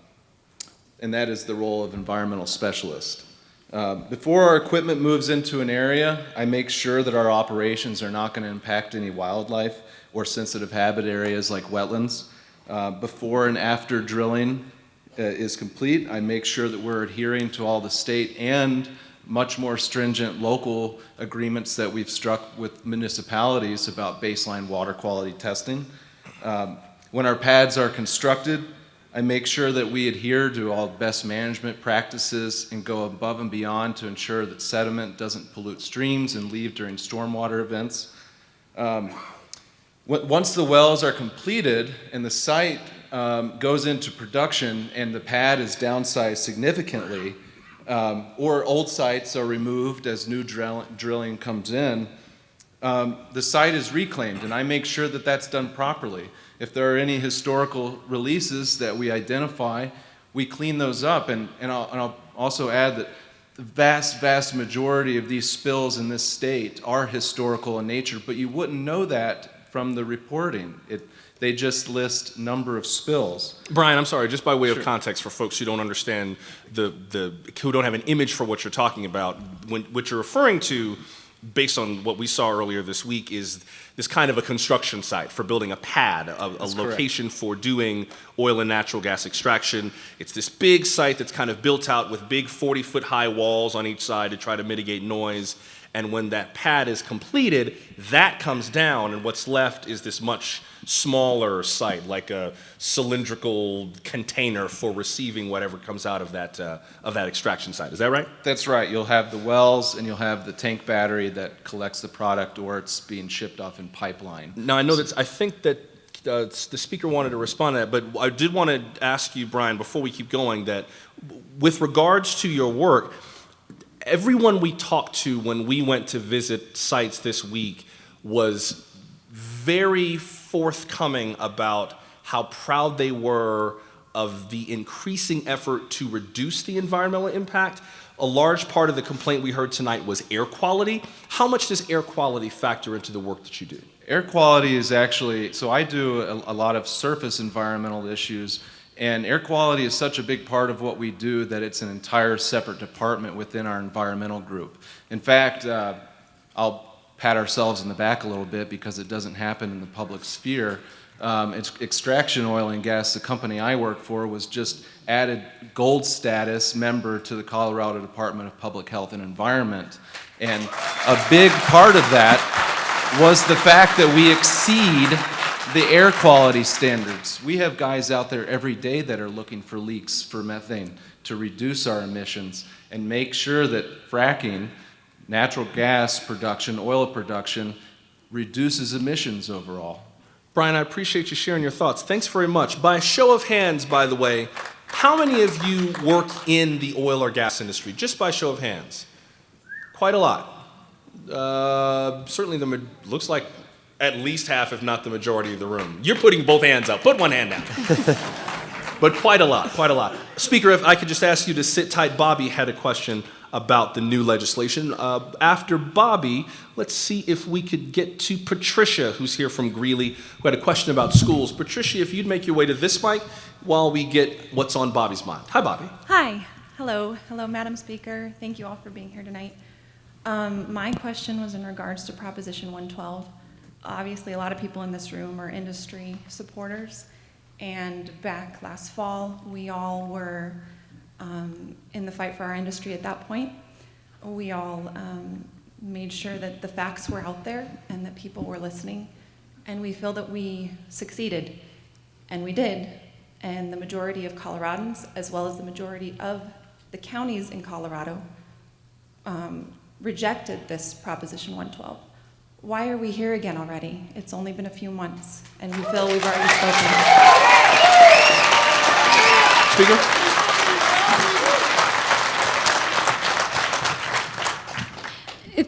that is the role of environmental specialist. Before our equipment moves into an area, I make sure that our operations are not going to impact any wildlife or sensitive habitat areas like wetlands. Before and after drilling is complete, I make sure that we're adhering to all the state and much more stringent local agreements that we've struck with municipalities about baseline water quality testing. When our pads are constructed, I make sure that we adhere to all best management practices and go above and beyond to ensure that sediment doesn't pollute streams and leave during stormwater events. Once the wells are completed and the site goes into production and the pad is downsized significantly, or old sites are removed as new drilling comes in, the site is reclaimed, and I make sure that that's done properly. If there are any historical releases that we identify, we clean those up. And I'll also add that the vast majority of these spills in this state are historical in nature, but you wouldn't know that from the reporting. They just list number of spills. Brian, I'm sorry, just by way of context for folks who don't understand, who don't have an image for what you're talking about, what you're referring to, based on what we saw earlier this week, is this kind of a construction site for building a pad, a location for doing oil and natural gas extraction. It's this big site that's kind of built out with big 40-foot high walls on each side to try to mitigate noise. And when that pad is completed, that comes down, and what's left is this much smaller site, like a cylindrical container for receiving whatever comes out of that extraction site. Is that right? That's right. You'll have the wells, and you'll have the tank battery that collects the product, or it's being shipped off in pipeline. Now, I know that I think that the speaker wanted to respond to that, but I did want to ask you, Brian, before we keep going, that with regards to your work, everyone we talked to when we went to visit sites this week was very forthcoming about how proud they were of the increasing effort to reduce the environmental impact. A large part of the complaint we heard tonight was air quality. How much does air quality factor into the work that you do? Air quality is actually, so I do a lot of surface environmental issues, and air quality is such a big part of what we do that it's an entire separate department within our environmental group. In fact, I'll pat ourselves in the back a little bit because it doesn't happen in the public sphere. Extraction Oil and Gas, the company I work for, was just added gold status member to the Colorado Department of Public Health and Environment. And a big part of that was the fact that we exceed the air quality standards. We have guys out there every day that are looking for leaks for methane to reduce our emissions and make sure that fracking, natural gas production, oil production, reduces emissions overall. Brian, I appreciate you sharing your thoughts. Thanks very much. By a show of hands, by the way, how many of you work in the oil or gas industry? Just by show of hands. Quite a lot. Certainly looks like at least half, if not the majority of the room. You're putting both hands up. Put one hand down. But quite a lot, quite a lot. Speaker, if I could just ask you to sit tight. Bobby had a question about the new legislation. After Bobby, let's see if we could get to Patricia, who's here from Greeley, who had a question about schools. Patricia, if you'd make your way to this mic while we get what's on Bobby's mind. Hi, Bobby. Hi. Hello. Hello, Madam Speaker. Thank you all for being here tonight. My question was in regards to Proposition 112. Obviously, a lot of people in this room are industry supporters, and back last fall, we all were in the fight for our industry at that point. We all made sure that the facts were out there and that people were listening, and we feel that we succeeded, and we did. And the majority of Coloradans, as well as the majority of the counties in Colorado, rejected this Proposition 112. Why are we here again already? It's only been a few months, and we feel we've already spoken. Speaker?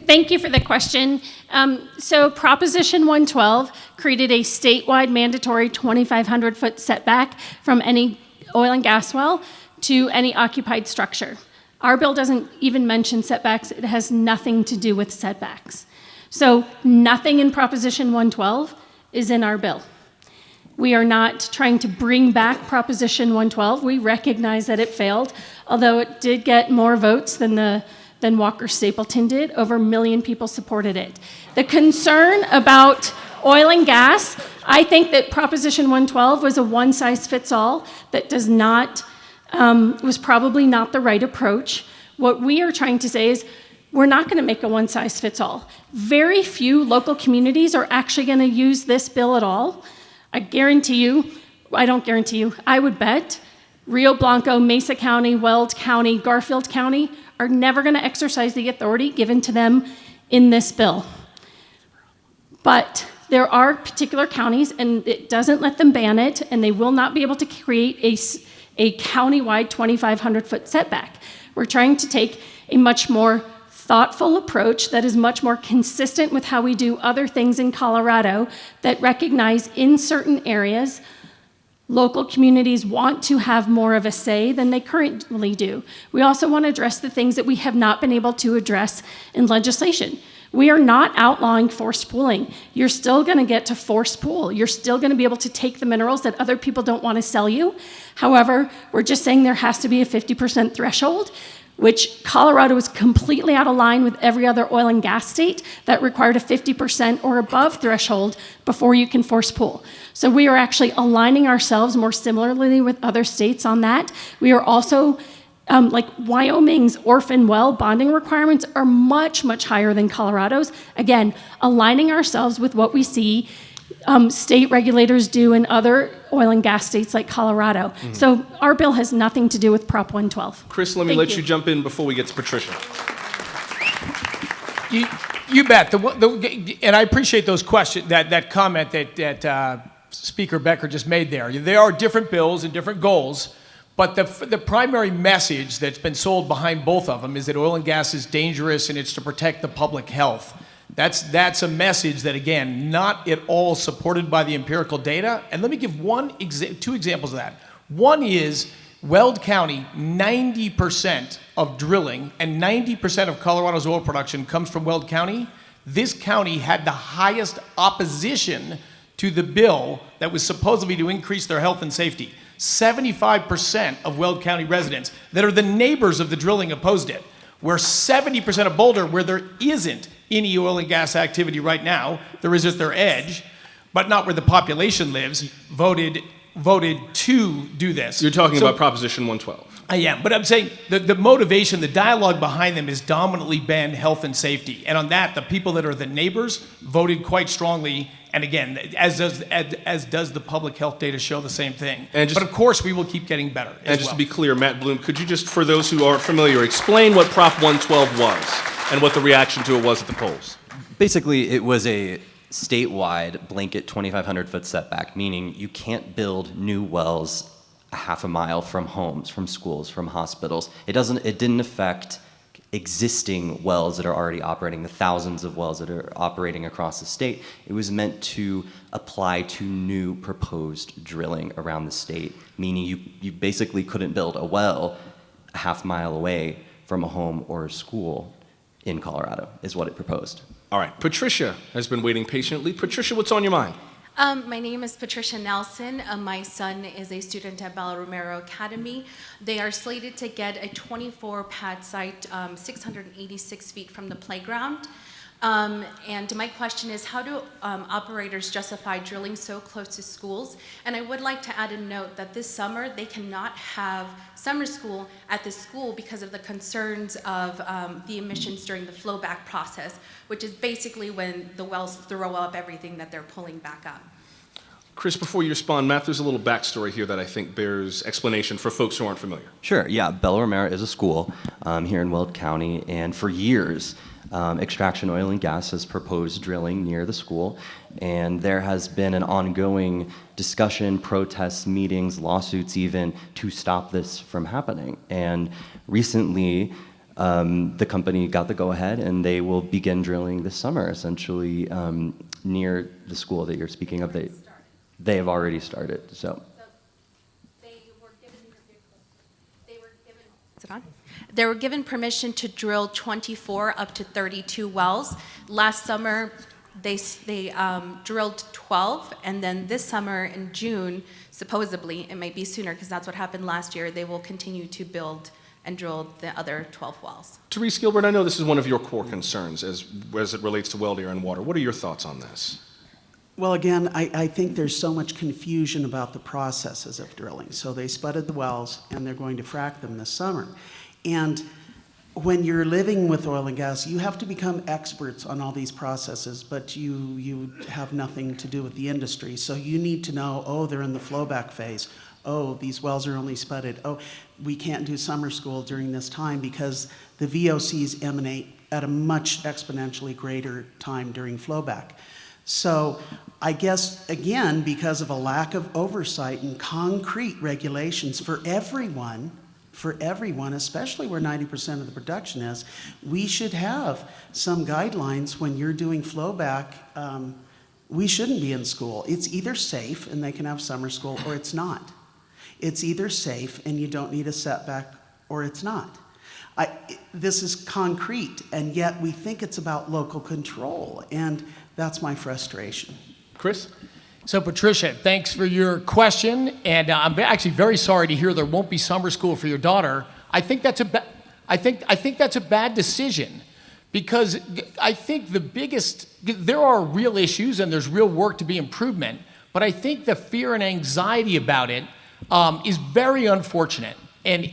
Thank you for the question. So Proposition 112 created a statewide mandatory 2,500-foot setback from any oil and gas well to any occupied structure. Our bill doesn't even mention setbacks. It has nothing to do with setbacks. So nothing in Proposition 112 is in our bill. We are not trying to bring back Proposition 112. We recognize that it failed, although it did get more votes than Walker Stapleton did. Over 1 million people supported it. The concern about oil and gas, I think that Proposition 112 was a one-size-fits-all that does not, was probably not the right approach. What we are trying to say is we're not going to make a one-size-fits-all. Very few local communities are actually going to use this bill at all. I guarantee you, I don't guarantee you, I would bet Rio Blanco, Mesa County, Weld County, Garfield County are never going to exercise the authority given to them in this bill. But there are particular counties, and it doesn't let them ban it, and they will not be able to create a county-wide 2,500-foot setback. We're trying to take a much more thoughtful approach that is much more consistent with how we do other things in Colorado that recognize in certain areas local communities want to have more of a say than they currently do. We also want to address the things that we have not been able to address in legislation. We are not outlawing forced pooling. You're still going to get to forced pool. You're still going to be able to take the minerals that other people don't want to sell you. However, we're just saying there has to be a 50% threshold, which Colorado is completely out of line with every other oil and gas state that required a 50% or above threshold before you can force pool. So we are actually aligning ourselves more similarly with other states on that. We are also, like Wyoming's orphan well bonding requirements are much, much higher than Colorado's. Again, aligning ourselves with what we see state regulators do in other oil and gas states like Colorado. Mm-hmm. So our bill has nothing to do with Prop 112. Chris, let me let you jump in before we get to Patricia. You bet. And I appreciate those questions, that comment that Speaker Becker just made there. There are different bills and different goals, but the primary message that's been sold behind both of them is that oil and gas is dangerous and it's to protect the public health. That's a message that, again, not at all supported by the empirical data. And let me give two examples of that. One is Weld County, 90% of drilling and 90% of Colorado's oil production comes from Weld County. This county had the highest opposition to the bill that was supposedly to increase their health and safety. 75% of Weld County residents that are the neighbors of the drilling opposed it, where 70% of Boulder, where there isn't any oil and gas activity right now, there is just their edge, but not where the population lives, voted to do this. You're talking about Proposition 112. I am, but I'm saying the motivation, the dialogue behind them has dominantly been health and safety. And on that, the people that are the neighbors voted quite strongly. And again, as does the public health data show the same thing. But of course, we will keep getting better. And just to be clear, Matt Bloom, could you just, for those who aren't familiar, explain what Prop 112 was and what the reaction to it was at the polls? Basically, it was a statewide blanket 2,500-foot setback, meaning you can't build new wells a half a mile from homes, from schools, from hospitals. It didn't affect existing wells that are already operating, the thousands of wells that are operating across the state. It was meant to apply to new proposed drilling around the state, meaning you basically couldn't build a well a half mile away from a home or a school in Colorado, is what it proposed. All right, Patricia has been waiting patiently. Patricia, what's on your mind? My name is Patricia Nelson. My son is a student at Bella Romero Academy. They are slated to get a 24-pad site, 686 feet from the playground. And my question is, how do operators justify drilling so close to schools? And I would like to add a note that this summer they cannot have summer school at the school because of the concerns of the emissions during the flowback process, which is basically when the wells throw up everything that they're pulling back up. Chris, before you respond, Matt, there's a little backstory here that I think bears explanation for folks who aren't familiar. Sure, yeah, Bella Romero is a school here in Weld County, and for years, Extraction Oil and Gas has proposed drilling near the school, and there has been an ongoing discussion, protests, meetings, lawsuits even, to stop this from happening. And recently, the company got the go-ahead, and they will begin drilling this summer, essentially near the school that you're speaking of. They have already started, so. They were given permission to drill 24 up to 32 wells. Last summer, they drilled 12, and then this summer in June, supposedly, it might be sooner because that's what happened last year, they will continue to build and drill the other 12 wells. Therese Gilbert, I know this is one of your core concerns as it relates to weld air and water. What are your thoughts on this? Well, again, I think there's so much confusion about the processes of drilling. So they spudded the wells, and they're going to frack them this summer. And when you're living with oil and gas, you have to become experts on all these processes, but you have nothing to do with the industry. So you need to know, oh, they're in the flowback phase. Oh, these wells are only spudded. Oh, we can't do summer school during this time because the VOCs emanate at a much exponentially greater time during flowback. So I guess, again, because of a lack of oversight and concrete regulations for everyone, especially where 90% of the production is, we should have some guidelines when you're doing flowback. We shouldn't be in school. It's either safe and they can have summer school, or it's not. It's either safe and you don't need a setback, or it's not. This is concrete, and yet we think it's about local control, and that's my frustration. Chris? So Patricia, thanks for your question, and I'm actually very sorry to hear there won't be summer school for your daughter. I think that's a bad decision, because I think there are real issues and there's real work to be improvement, but I think the fear and anxiety about it is very unfortunate, and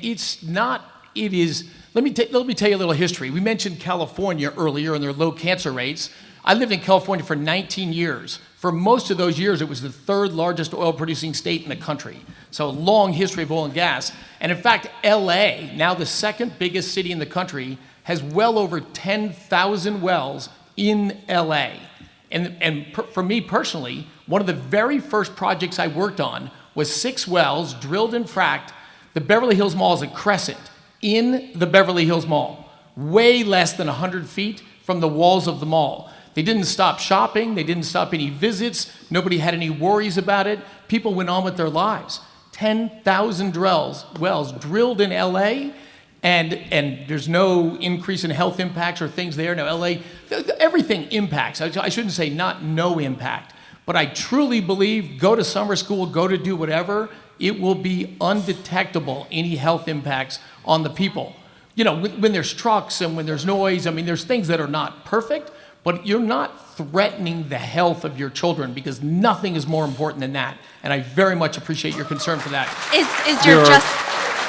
let me tell you a little history. We mentioned California earlier and their low cancer rates. I lived in California for 19 years. For most of those years, it was the third largest oil-producing state in the country. So a long history of oil and gas. And in fact, LA, now the second biggest city in the country, has well over 10,000 wells in LA. For me personally, one of the very first projects I worked on was 6 wells drilled and fracked. The Beverly Hills Mall is a crescent in the Beverly Hills Mall, way less than 100 feet from the walls of the mall. They didn't stop shopping. They didn't stop any visits. Nobody had any worries about it. People went on with their lives. 10,000 wells drilled in LA, and there's no increase in health impacts or things there. No, LA, everything impacts. I shouldn't say not no impact, but I truly believe go to summer school, go to do whatever, it will be undetectable, any health impacts on the people. You know, when there's trucks and when there's noise, I mean, there's things that are not perfect, but you're not threatening the health of your children, because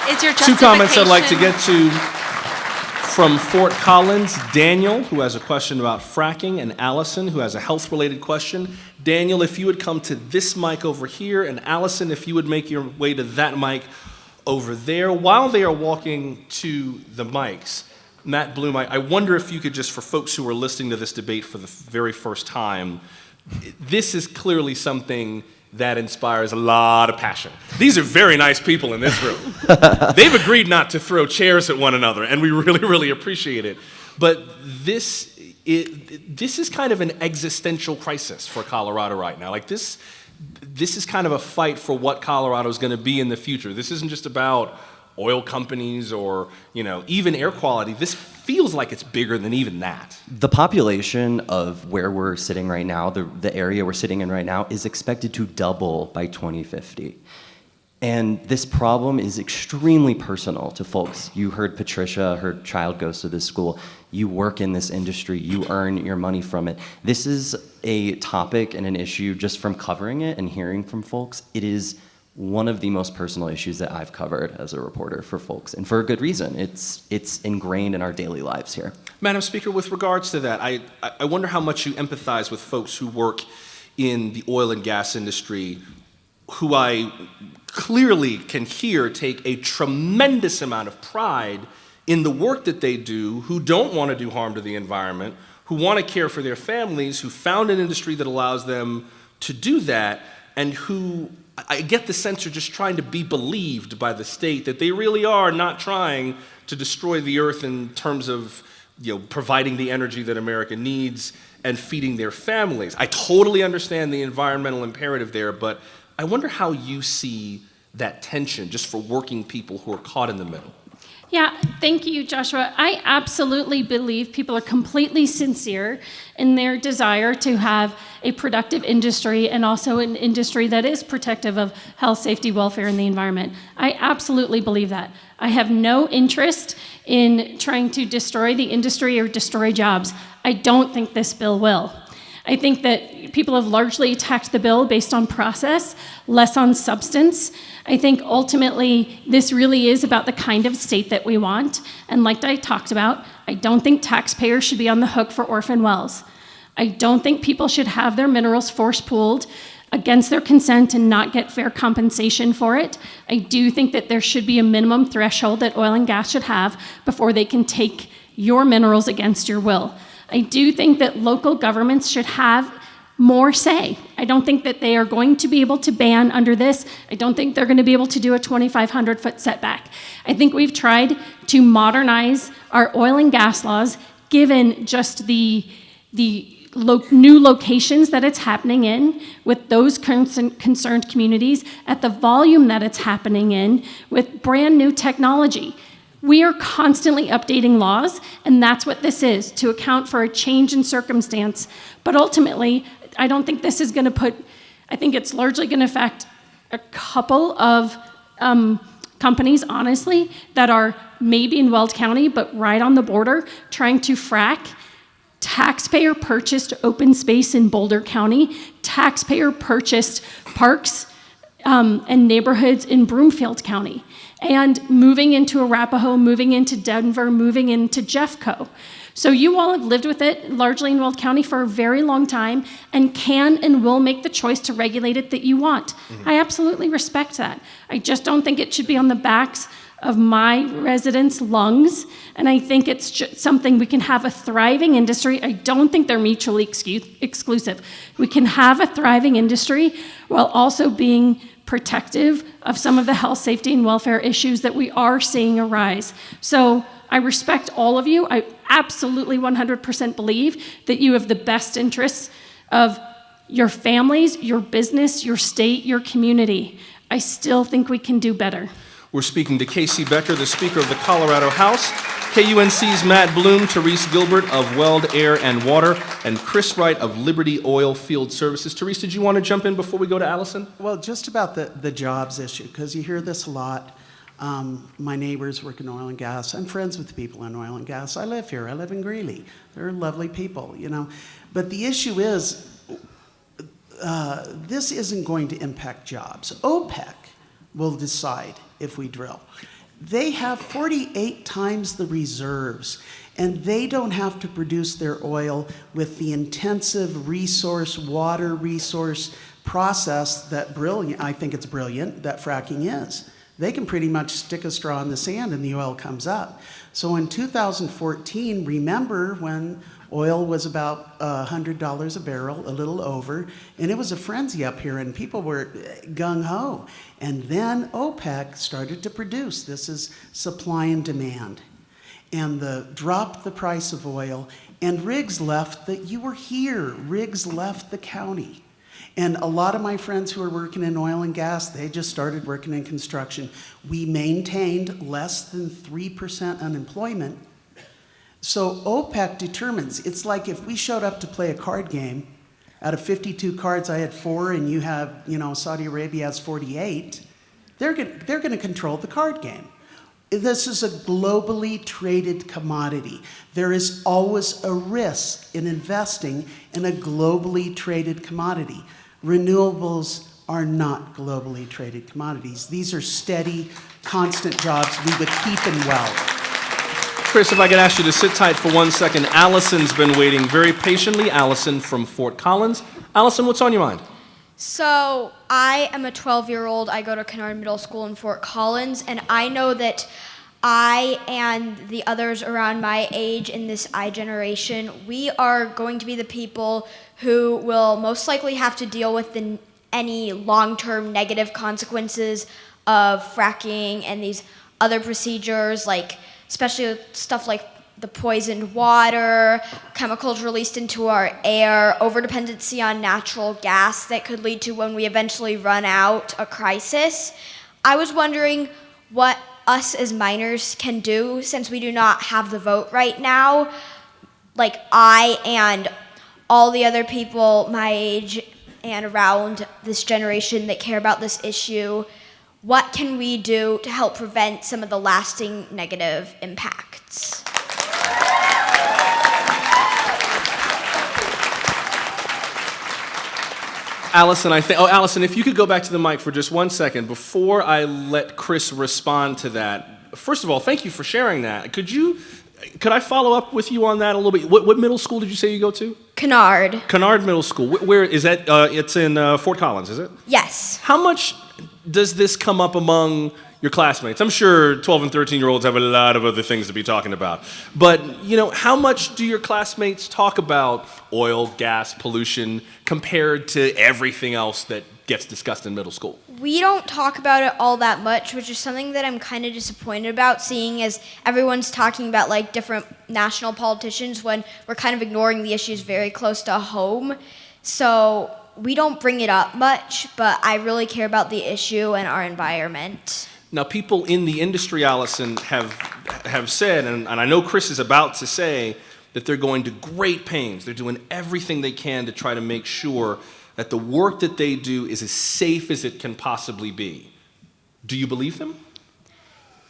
Is your Two comments I'd like to justification- get to from Fort Collins. Daniel, who has a question about fracking, and Allison, who has a health-related question. Daniel, if you would come to this mic over here, and Allison, if you would make your way to that mic over there. While they are walking to the mics, Matt Bloom, I wonder if you could just, for folks who are listening to this debate for the very first time, this is clearly something that inspires a lot of passion. These are very nice people in this room. They've agreed not to throw chairs at one another, and we really, really appreciate it. But this is kind of an existential crisis for Colorado right now. Like this is kind of a fight for what Colorado is going to be in the future. This isn't just about oil companies or, even air quality. This feels like it's bigger than even that. The population of where we're sitting right now, the area we're sitting in right now, is expected to double by 2050. And this problem is extremely personal to folks. You heard Patricia, her child goes to this school. You work in this industry, you earn your money from it. This is a topic and an issue, just from covering it and hearing from folks, it is one of the most personal issues that I've covered as a reporter for folks, and for a good reason. It's ingrained in our daily lives here. Madam Speaker, with regards to that, I wonder how much you empathize with folks who work in the oil and gas industry, who I clearly can hear take a tremendous amount of pride in the work that they do, who don't want to do harm to the environment, who want to care for their families, who found an industry that allows them to do that, and who I get the sense are just trying to be believed by the state that they really are not trying to destroy the earth in terms of providing the energy that America needs and feeding their families. I totally understand the environmental imperative there, but I wonder how you see that tension just for working people who are caught in the middle. Yeah, thank you, Joshua. I absolutely believe people are completely sincere in their desire to have a productive industry and also an industry that is protective of health, safety, welfare, and the environment. I absolutely believe that. I have no interest in trying to destroy the industry or destroy jobs. I don't think this bill will. I think that people have largely attacked the bill based on process, less on substance. I think ultimately this really is about the kind of state that we want. And like I talked about, I don't think taxpayers should be on the hook for orphan wells. I don't think people should have their minerals force pooled against their consent and not get fair compensation for it. I do think that there should be a minimum threshold that oil and gas should have before they can take your minerals against your will. I do think that local governments should have more say. I don't think that they are going to be able to ban under this. I don't think they're going to be able to do a 2,500-foot setback. I think we've tried to modernize our oil and gas laws, given just the new locations that it's happening in, with those concerned communities, at the volume that it's happening in, with brand new technology. We are constantly updating laws, and that's what this is, to account for a change in circumstance. But ultimately, I don't think this is going to I think it's largely going to affect a couple of companies, honestly, that are maybe in Weld County, but right on the border, trying to frack. Taxpayer-purchased open space in Boulder County, taxpayer-purchased parks and neighborhoods in Broomfield County, and moving into Arapahoe, moving into Denver, moving into Jeffco. So you all have lived with it, largely in Weld County, for a very long time, and can and will make the choice to regulate it that you want. I absolutely respect that. I just don't think it should be on the backs of my residents' lungs, and I think it's just something we can have a thriving industry. I don't think they're mutually exclusive. We can have a thriving industry while also being protective of some of the health, safety, and welfare issues that we are seeing arise. So I respect all of you. I absolutely 100% believe that you have the best interests of your families, your business, your state, your community. I still think we can do better. We're speaking to Casey Becker, the Speaker of the Colorado House, KUNC's Matt Bloom, Therese Gilbert of Weld Air and Water, and Chris Wright of Liberty Oil Field Services. Therese, did you want to jump in before we go to Allison? Well, just about the jobs issue, because you hear this a lot. My neighbors work in oil and gas. I'm friends with the people in oil and gas. I live here. I live in Greeley. They're lovely people, But the issue is, this isn't going to impact jobs. OPEC will decide if we drill. They have 48 times the reserves, and they don't have to produce their oil with the intensive water resource process that I think it's brilliant, that fracking is. They can pretty much stick a straw in the sand and the oil comes up. So in 2014, remember when oil was about $100 a barrel, a little over, and it was a frenzy up here and people were gung-ho. And then OPEC started to produce. This is supply and demand. And dropped the price of oil, and rigs left you were here. Rigs left the county. And a lot of my friends who are working in oil and gas, they just started working in construction. We maintained less than 3% unemployment. So OPEC determines, it's like if we showed up to play a card game, out of 52 cards I had 4 and you have, Saudi Arabia has 48, they're going to control the card game. This is a globally traded commodity. There is always a risk in investing in a globally traded commodity. Renewables are not globally traded commodities. These are steady, constant jobs we would keep in wealth. Chris, if I could ask you to sit tight for 1 second. Allison's been waiting very patiently. Allison from Fort Collins. Allison, what's on your mind? So I am a 12-year-old. I go to Kennard Middle School in Fort Collins, and I know that I and the others around my age in this I generation, we are going to be the people who will most likely have to deal with any long-term negative consequences of fracking and these other procedures, like especially stuff like the poisoned water, chemicals released into our air, overdependency on natural gas that could lead to, when we eventually run out, a crisis. I was wondering what us as minors can do, since we do not have the vote right now. Like I and all the other people my age and around this generation that care about this issue, what can we do to help prevent some of the lasting negative impacts? Allison, Allison, if you could go back to the mic for just 1 second before I let Chris respond to that. First of all, thank you for sharing that. Could I follow up with you on that a little bit? What middle school did you say you go to? Kennard. Kennard Middle School. Where is that? It's in Fort Collins, is it? Yes. How much does this come up among your classmates? I'm sure 12 and 13-year-olds have a lot of other things to be talking about. But, how much do your classmates talk about oil, gas, pollution compared to everything else that gets discussed in middle school? We don't talk about it all that much, which is something that I'm kind of disappointed about, seeing as everyone's talking about like different national politicians when we're kind of ignoring the issues very close to home. So we don't bring it up much, but I really care about the issue and our environment. Now, people in the industry, Allison, have said, and I know Chris is about to say, that they're going to great pains. They're doing everything they can to try to make sure that the work that they do is as safe as it can possibly be. Do you believe them?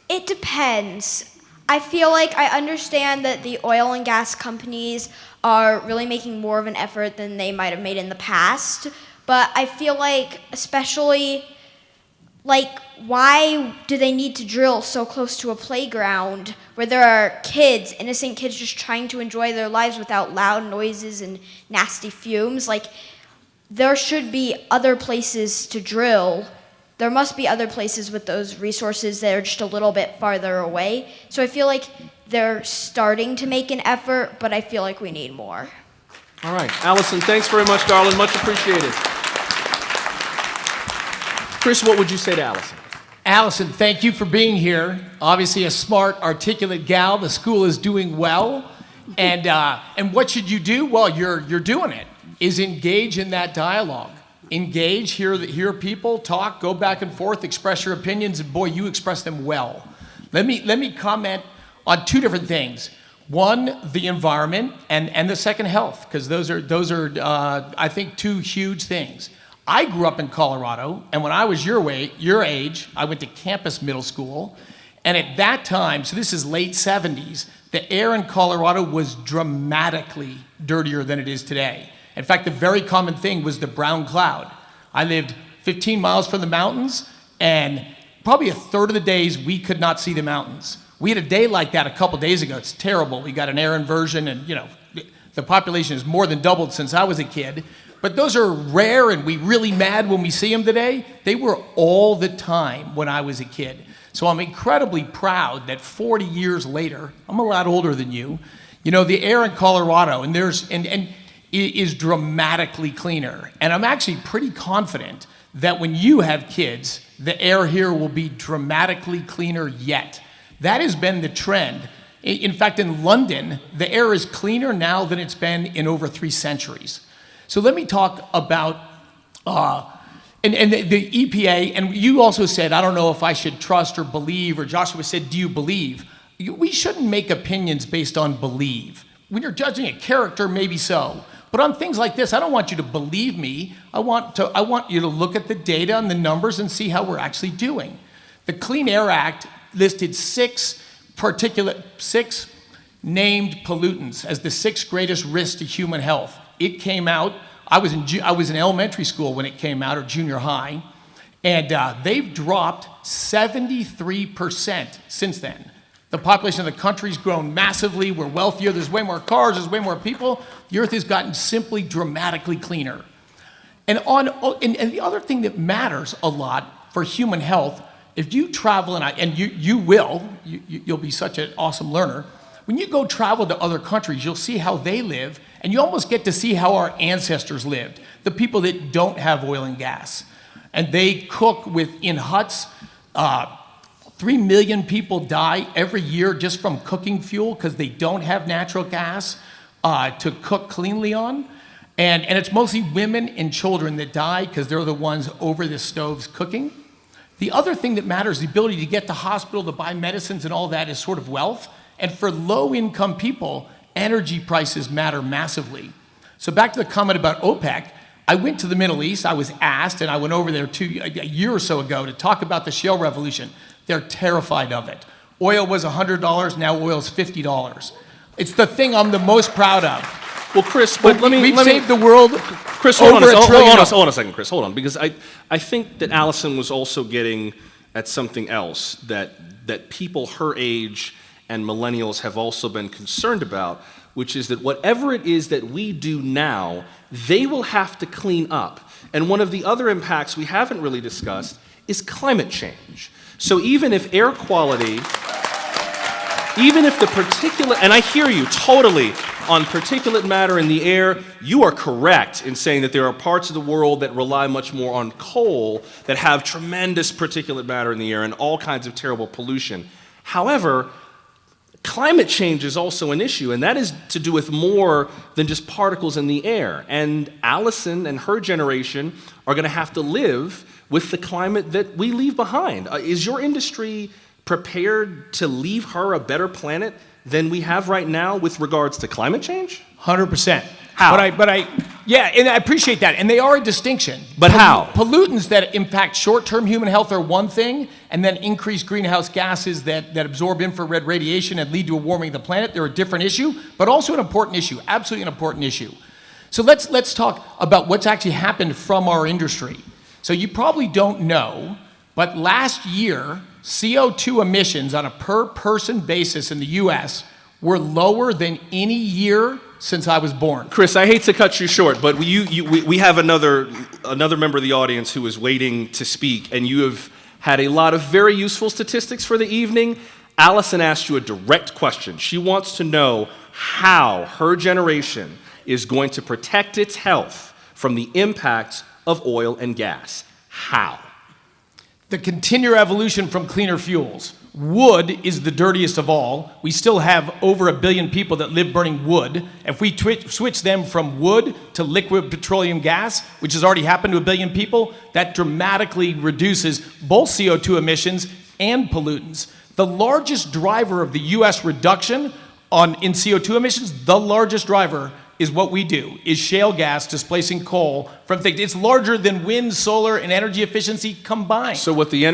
It depends. I feel like I understand that the oil and gas companies are really making more of an effort than they might have made in the past, but I feel like especially, why do they need to drill so close to a playground where there are kids, innocent kids, just trying to enjoy their lives without loud noises and nasty fumes? There should be other places to drill. There must be other places with those resources that are just a little bit farther away. So I feel like they're starting to make an effort, but I feel like we need more. All right. Allison, thanks very much, darling. Much appreciated. Chris, what would you say to Allison? Allison, thank you for being here. Obviously a smart, articulate gal. The school is doing well. And what should you do? Well, you're doing it, is engage in that dialogue. Engage, hear people talk, go back and forth, express your opinions, and boy, you express them well. Let me comment on two different things. One, the environment, and the second, health, because those are I think two huge things. I grew up in Colorado, and when I was your age, I went to Campus Middle School, and at that time, so this is late 70s, the air in Colorado was dramatically dirtier than it is today. In fact, the very common thing was the brown cloud. I lived 15 miles from the mountains, and probably a third of the days we could not see the mountains. We had a day like that a couple days ago. It's terrible. We got an air inversion, and the population has more than doubled since I was a kid. But those are rare, and we really mad when we see them today. They were all the time when I was a kid. So I'm incredibly proud that 40 years later, I'm a lot older than you, the air in Colorado and is dramatically cleaner. And I'm actually pretty confident that when you have kids, the air here will be dramatically cleaner yet. That has been the trend. In fact, in London, the air is cleaner now than it's been in over 3 centuries. So let me talk about and the EPA, and you also said, I don't know if I should trust or believe, or Joshua said, do you believe? We shouldn't make opinions based on believe. When you're judging a character, maybe so. But on things like this, I don't want you to believe me. I want you to look at the data and the numbers and see how we're actually doing. The Clean Air Act listed 6 named pollutants as the 6 greatest risks to human health. It came out, I was in elementary school when it came out, or junior high, and they've dropped 73% since then. The population of the country's grown massively. We're wealthier. There's way more cars. There's way more people. The earth has gotten simply dramatically cleaner. And the other thing that matters a lot for human health, if you travel, and you'll be such an awesome learner. When you go travel to other countries, you'll see how they live, and you almost get to see how our ancestors lived, the people that don't have oil and gas. And they cook in huts. 3 million people die every year just from cooking fuel because they don't have natural gas to cook cleanly on. And it's mostly women and children that die because they're the ones over the stoves cooking. The other thing that matters, the ability to get to hospital, to buy medicines and all that, is sort of wealth. And for low-income people, energy prices matter massively. So back to the comment about OPEC, I went to the Middle East. I was asked, and I went over there a year or so ago to talk about the shale revolution. They're terrified of it. Oil was $100, now oil's $50. It's the thing I'm the most proud of. Well, Chris, but we've saved the world. Chris, hold on a second, Chris, hold on, because I think that Allison was also getting at something else that people her age and millennials have also been concerned about, which is that whatever it is that we do now, they will have to clean up. And one of the other impacts we haven't really discussed is climate change. So even if air quality, even if the particulate, and I hear you totally on particulate matter in the air, you are correct in saying that there are parts of the world that rely much more on coal that have tremendous particulate matter in the air and all kinds of terrible pollution. However, climate change is also an issue, and that is to do with more than just particles in the air. And Allison and her generation are going to have to live with the climate that we leave behind. Is your industry prepared to leave her a better planet than we have right now with regards to climate change? 100%. How? Yeah, and I appreciate that. And they are a distinction. But how? Pollutants that impact short-term human health are one thing, and then increased greenhouse gases that absorb infrared radiation and lead to a warming of the planet, they're a different issue, but also an important issue, absolutely an important issue. So let's talk about what's actually happened from our industry. So you probably don't know, but last year, CO2 emissions on a per-person basis in the U.S. were lower than any year since I was born. Chris, I hate to cut you short, but we have another member of the audience who is waiting to speak, and you have had a lot of very useful statistics for the evening. Allison asked you a direct question. She wants to know how her generation is going to protect its health from the impacts of oil and gas. How? The continued evolution from cleaner fuels. Wood is the dirtiest of all. We still have over 1 billion people that live burning wood. If we switch them from wood to liquid petroleum gas, which has already happened to 1 billion people, that dramatically reduces both CO2 emissions and pollutants. The largest driver of the U.S. reduction in CO2 emissions, the largest driver is what we do, is shale gas displacing coal from things. It's larger than wind, solar, and energy efficiency combined. So what the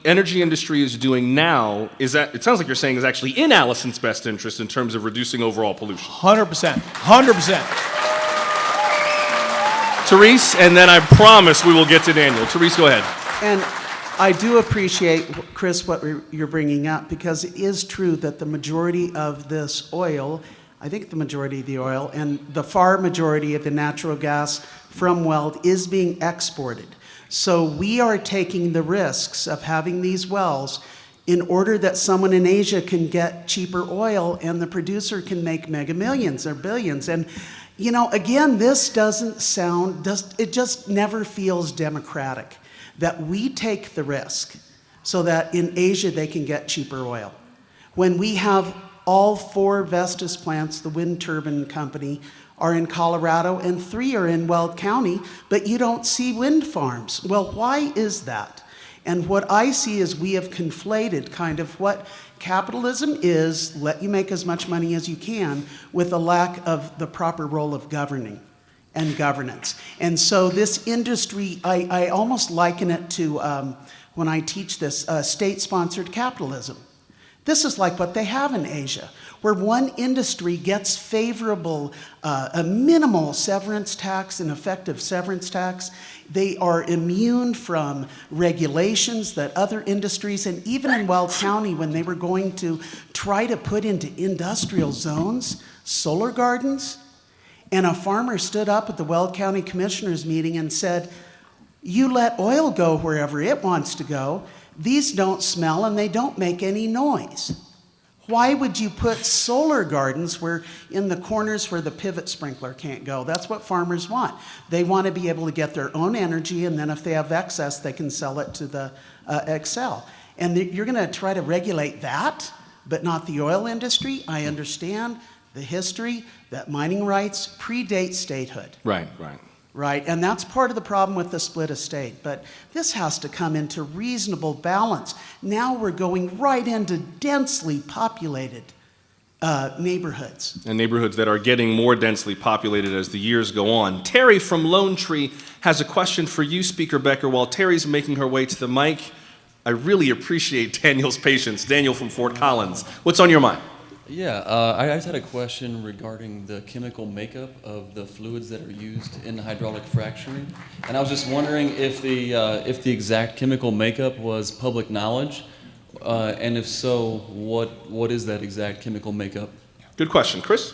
energy industry is doing now is that, it sounds like you're saying, is actually in Allison's best interest in terms of reducing overall pollution. 100%, 100%. Therese, and then I promise we will get to Daniel. Therese, go ahead. And I do appreciate, Chris, what you're bringing up, because it is true that the majority of this oil, I think the majority of the oil, and the far majority of the natural gas from Weld is being exported. So we are taking the risks of having these wells in order that someone in Asia can get cheaper oil and the producer can make mega millions or billions. And, you know, again, this doesn't sound, it just never feels democratic that we take the risk so that in Asia they can get cheaper oil. When we have all 4 Vestas plants, the wind turbine company, are in Colorado and 3 are in Weld County, but you don't see wind farms. Well, why is that? And what I see is we have conflated kind of what capitalism is, let you make as much money as you can, with a lack of the proper role of governing and governance. And so this industry, I almost liken it to, when I teach this, state-sponsored capitalism. This is like what they have in Asia, where one industry gets favorable, a minimal severance tax, an effective severance tax. They are immune from regulations that other industries, and even in Weld County, when they were going to try to put into industrial zones, solar gardens, and a farmer stood up at the Weld County Commissioners meeting and said, you let oil go wherever it wants to go. These don't smell and they don't make any noise. Why would you put solar gardens where in the corners where the pivot sprinkler can't go? That's what farmers want. They want to be able to get their own energy, and then if they have excess, they can sell it to the Excel. And you're going to try to regulate that, but not the oil industry? I understand the history that mining rights predate statehood. Right. Right, and that's part of the problem with the split estate. But this has to come into reasonable balance. Now we're going right into densely populated neighborhoods. And neighborhoods that are getting more densely populated as the years go on. Terry from Lone Tree has a question for you, Speaker Becker. While Terry's making her way to the mic, I really appreciate Daniel's patience. Daniel from Fort Collins, what's on your mind? Yeah, I just had a question regarding the chemical makeup of the fluids that are used in hydraulic fracturing, and I was just wondering if the exact chemical makeup was public knowledge, and if so, what is that exact chemical makeup? Good question, Chris.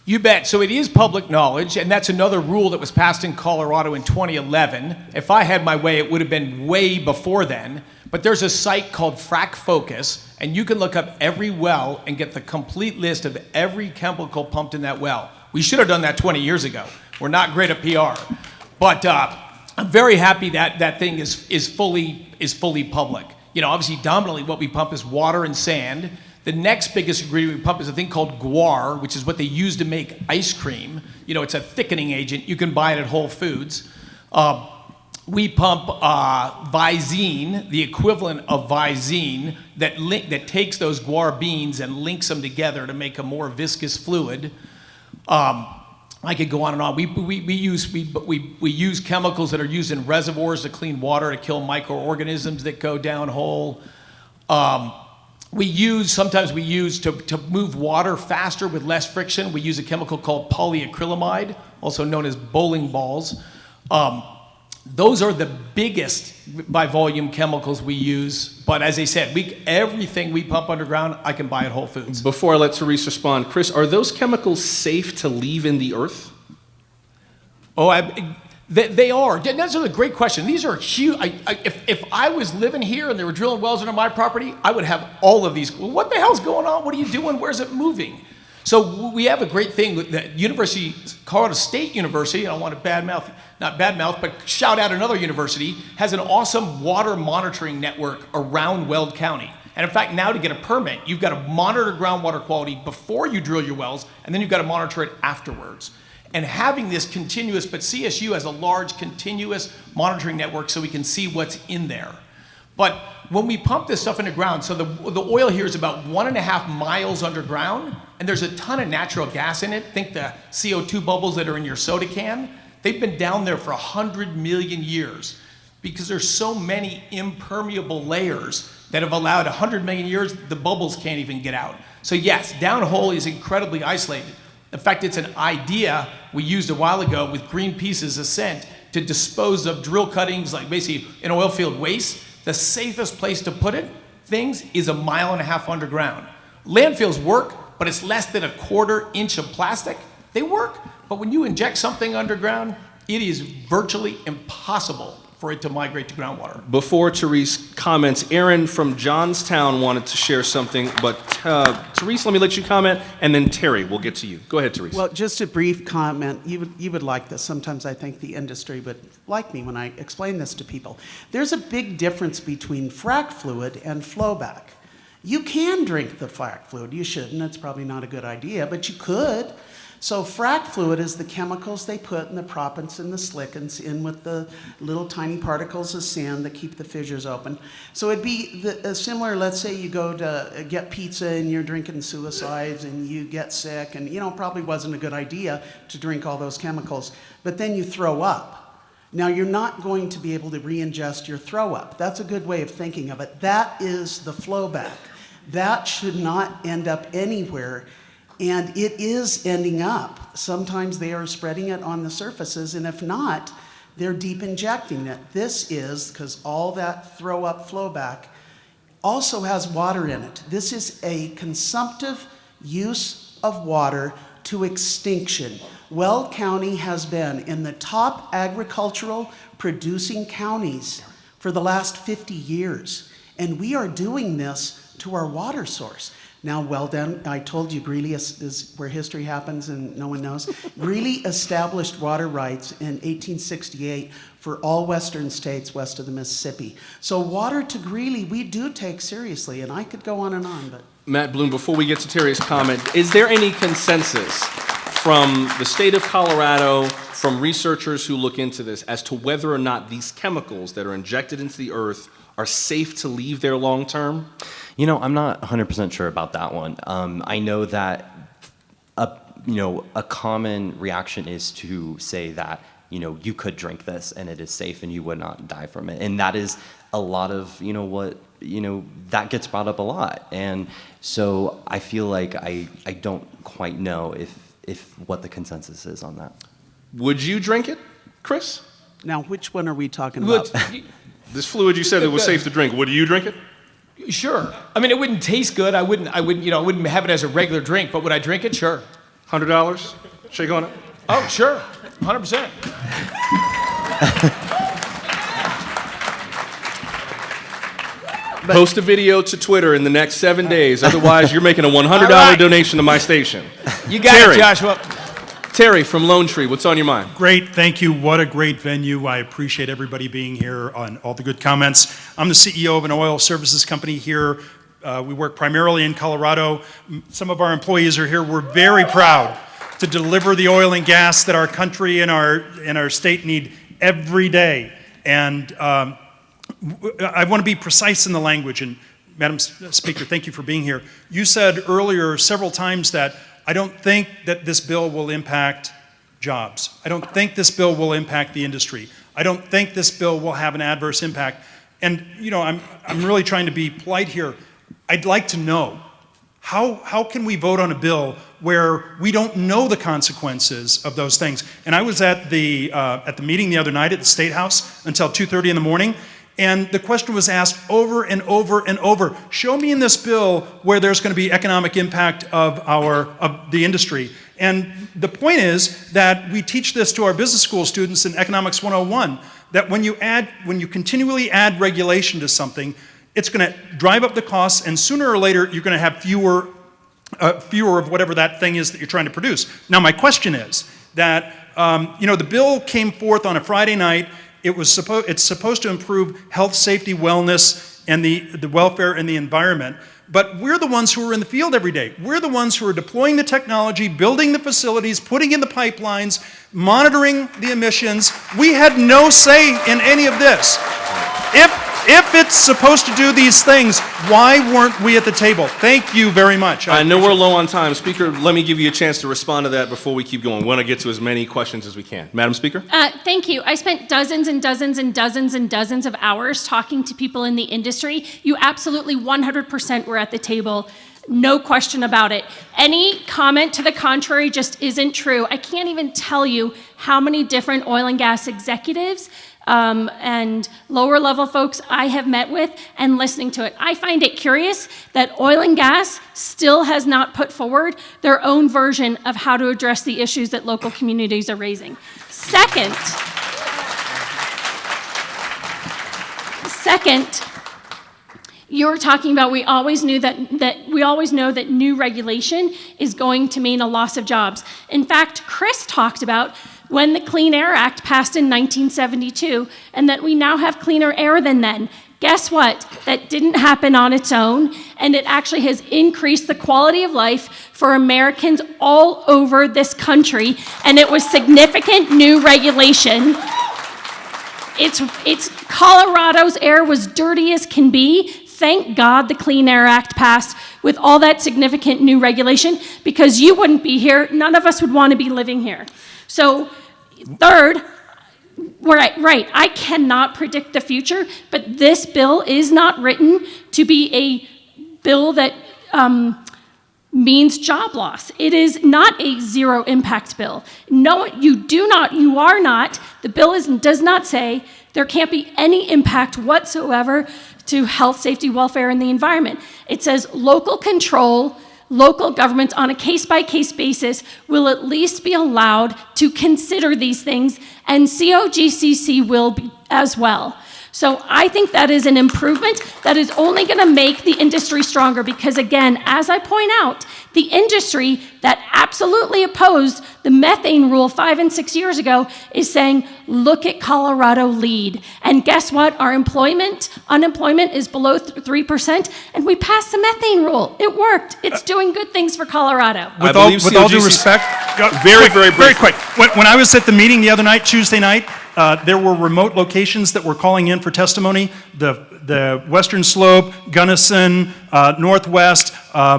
You bet. So it is public knowledge, and that's another rule that was passed in Colorado in 2011. If I had my way, it would have been way before then. But there's a site called Frac Focus, and you can look up every well and get the complete list of every chemical pumped in that well. We should have done that 20 years ago. We're not great at PR. But I'm very happy that that thing is fully public. You know, obviously, dominantly what we pump is water and sand. The next biggest ingredient we pump is a thing called guar, which is what they use to make ice cream. You know, it's a thickening agent. You can buy it at Whole Foods. We pump Visine, the equivalent of Visine, that takes those guar beans and links them together to make a more viscous fluid. I could go on and on. We use chemicals that are used in reservoirs to clean water to kill microorganisms that go downhole. Sometimes we use to move water faster with less friction. We use a chemical called polyacrylamide, also known as bowling balls. Those are the biggest by volume chemicals we use. But as I said, everything we pump underground, I can buy at Whole Foods. Before I let Therese respond, Chris, are those chemicals safe to leave in the earth? They are. That's a great question. These are huge. If I was living here and they were drilling wells under my property, I would have all of these. Well, what the hell's going on? What are you doing? Where's it moving? So we have a great thing with the Colorado State University, I don't want to not badmouth, but shout out another university, has an awesome water monitoring network around Weld County. And in fact, now to get a permit, you've got to monitor groundwater quality before you drill your wells, and then you've got to monitor it afterwards. And having this continuous, but CSU has a large continuous monitoring network so we can see what's in there. But when we pump this stuff in the ground, so the oil here is about 1.5 miles underground, and there's a ton of natural gas in it. Think the CO2 bubbles that are in your soda can. They've been down there for 100 million years because there's so many impermeable layers that have allowed 100 million years, the bubbles can't even get out. So yes, downhole is incredibly isolated. In fact, it's an idea we used a while ago with Greenpeace's Ascent to dispose of drill cuttings, like basically an oil field waste. The safest place to put things is 1.5 miles underground. Landfills work, but it's less than 1/4 inch of plastic. They work, but when you inject something underground, it is virtually impossible for it to migrate to groundwater. Before Therese comments, Aaron from Johnstown wanted to share something, but Therese, let me let you comment, and then Terry, we'll get to you. Go ahead, Therese. Well, just a brief comment. You would like this. Sometimes I think the industry would like me when I explain this to people. There's a big difference between frac fluid and flowback. You can drink the frac fluid. You shouldn't. It's probably not a good idea, but you could. So frac fluid is the chemicals they put in the proppants and the slickens in with the little tiny particles of sand that keep the fissures open. So it'd be similar, let's say you go to get pizza and you're drinking suicides and you get sick and, it probably wasn't a good idea to drink all those chemicals, but then you throw up. Now you're not going to be able to re-ingest your throw up. That's a good way of thinking of it. That is the flowback. That should not end up anywhere. And it is ending up. Sometimes they are spreading it on the surfaces, and if not, they're deep injecting it. This is, because all that throw up flowback also has water in it. This is a consumptive use of water to extinction. Weld County has been in the top agricultural producing counties for the last 50 years, and we are doing this to our water source. Now, Weldon, I told you Greeley is where history happens and no one knows. Greeley established water rights in 1868 for all western states west of the Mississippi. So water to Greeley, we do take seriously, and I could go on and on, but. Matt Bloom, before we get to Terry's comment, is there any consensus from the state of Colorado, from researchers who look into this, as to whether or not these chemicals that are injected into the earth are safe to leave there long term? I'm not 100% sure about that one. I know that a common reaction is to say that you could drink this and it is safe and you would not die from it, and that is a lot of that gets brought up a lot, and so I feel like I don't quite know if what the consensus is on that. Would you drink it, Chris? Now, which one are we talking about? This fluid you said that was safe to drink. Would you drink it? Sure. I mean, it wouldn't taste good. I wouldn't have it as a regular drink, but would I drink it? Sure. $100? Shake on it? Oh, sure. 100%. Post a video to Twitter in the next 7 days. Otherwise, you're making a $100 donation to my station. You got it, Joshua. Terry from Lone Tree, what's on your mind? Great, thank you. What a great venue. I appreciate everybody being here on all the good comments. I'm the CEO of an oil services company here. We work primarily in Colorado. Some of our employees are here. We're very proud to deliver the oil and gas that our country and our state need every day. And I want to be precise in the language. And Madam Speaker, thank you for being here. You said earlier several times that I don't think that this bill will impact jobs. I don't think this bill will impact the industry. I don't think this bill will have an adverse impact. And I'm really trying to be polite here. I'd like to know, how can we vote on a bill where we don't know the consequences of those things? And I was at the meeting the other night at the State House until 2:30 in the morning, and the question was asked over and over and over, show me in this bill where there's going to be economic impact of the industry. And the point is that we teach this to our business school students in Economics 101, that when you continually add regulation to something, it's going to drive up the costs, and sooner or later you're going to have fewer of whatever that thing is that you're trying to produce. Now my question is that the bill came forth on a Friday night. It's supposed to improve health, safety, wellness, and the welfare and the environment. But we're the ones who are in the field every day. We're the ones who are deploying the technology, building the facilities, putting in the pipelines, monitoring the emissions. We had no say in any of this. If it's supposed to do these things, why weren't we at the table? Thank you very much. I know we're low on time. Speaker, let me give you a chance to respond to that before we keep going. We want to get to as many questions as we can. Madam Speaker? Thank you. I spent dozens and dozens and dozens and dozens of hours talking to people in the industry. You absolutely 100% were at the table. No question about it. Any comment to the contrary just isn't true. I can't even tell you how many different oil and gas executives and lower level folks I have met with and listening to it. I find it curious that oil and gas still has not put forward their own version of how to address the issues that local communities are raising. Second, you were talking about we always know that new regulation is going to mean a loss of jobs. In fact, Chris talked about when the Clean Air Act passed in 1972 and that we now have cleaner air than then. Guess what? That didn't happen on its own, and it actually has increased the quality of life for Americans all over this country, and it was significant new regulation. It's Colorado's air was dirty as can be. Thank God the Clean Air Act passed with all that significant new regulation, because you wouldn't be here. None of us would want to be living here. So third, right, I cannot predict the future, but this bill is not written to be a bill that means job loss. It is not a zero impact bill. No, you are not. The bill does not say there can't be any impact whatsoever to health, safety, welfare, and the environment. It says local control, local governments on a case-by-case basis will at least be allowed to consider these things, and COGCC will be as well. So I think that is an improvement that is only going to make the industry stronger, because again, as I point out, the industry that absolutely opposed the methane rule 5 and 6 years ago is saying, look at Colorado lead. And guess what? Our unemployment is below 3%, and we passed the methane rule. It worked. It's doing good things for Colorado. With all due respect, very quick. When I was at the meeting the other night, Tuesday night, there were remote locations that were calling in for testimony. The Western Slope, Gunnison, Northwest,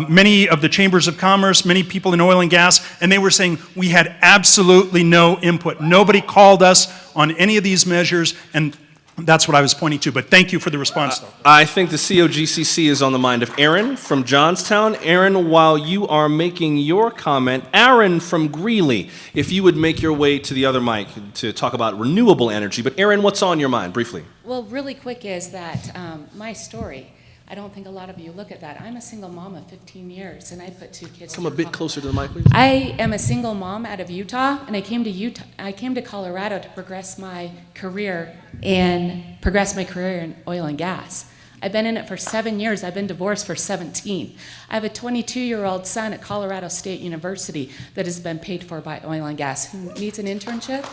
many of the chambers of commerce, many people in oil and gas, and they were saying we had absolutely no input. Nobody called us on any of these measures, and that's what I was pointing to. But thank you for the response, though. I think the COGCC is on the mind of Aaron from Johnstown. Aaron, while you are making your comment, Aaron from Greeley, if you would make your way to the other mic to talk about renewable energy. But Aaron, what's on your mind, briefly? Well, really quick is that my story, I don't think a lot of you look at that. I'm a single mom of 15 years, and I put 2 kids. Come a bit closer to the mic, please. I am a single mom out of Utah, and I came to Colorado to progress my career in oil and gas. I've been in it for 7 years. I've been divorced for 17. I have a 22-year-old son at Colorado State University that has been paid for by oil and gas who needs an internship.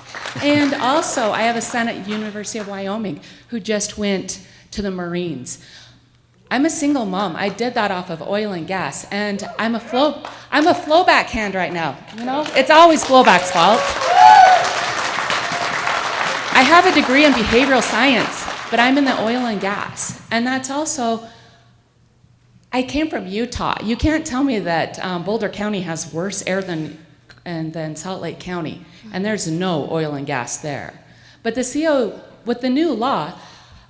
And also, I have a son at University of Wyoming who just went to the Marines. I'm a single mom. I did that off of oil and gas, and I'm a flowback hand right now. You know, it's always flowback's fault. I have a degree in behavioral science, but I'm in the oil and gas, and that's also. I came from Utah. You can't tell me that Boulder County has worse air than Salt Lake County, and there's no oil and gas there. But with the new law,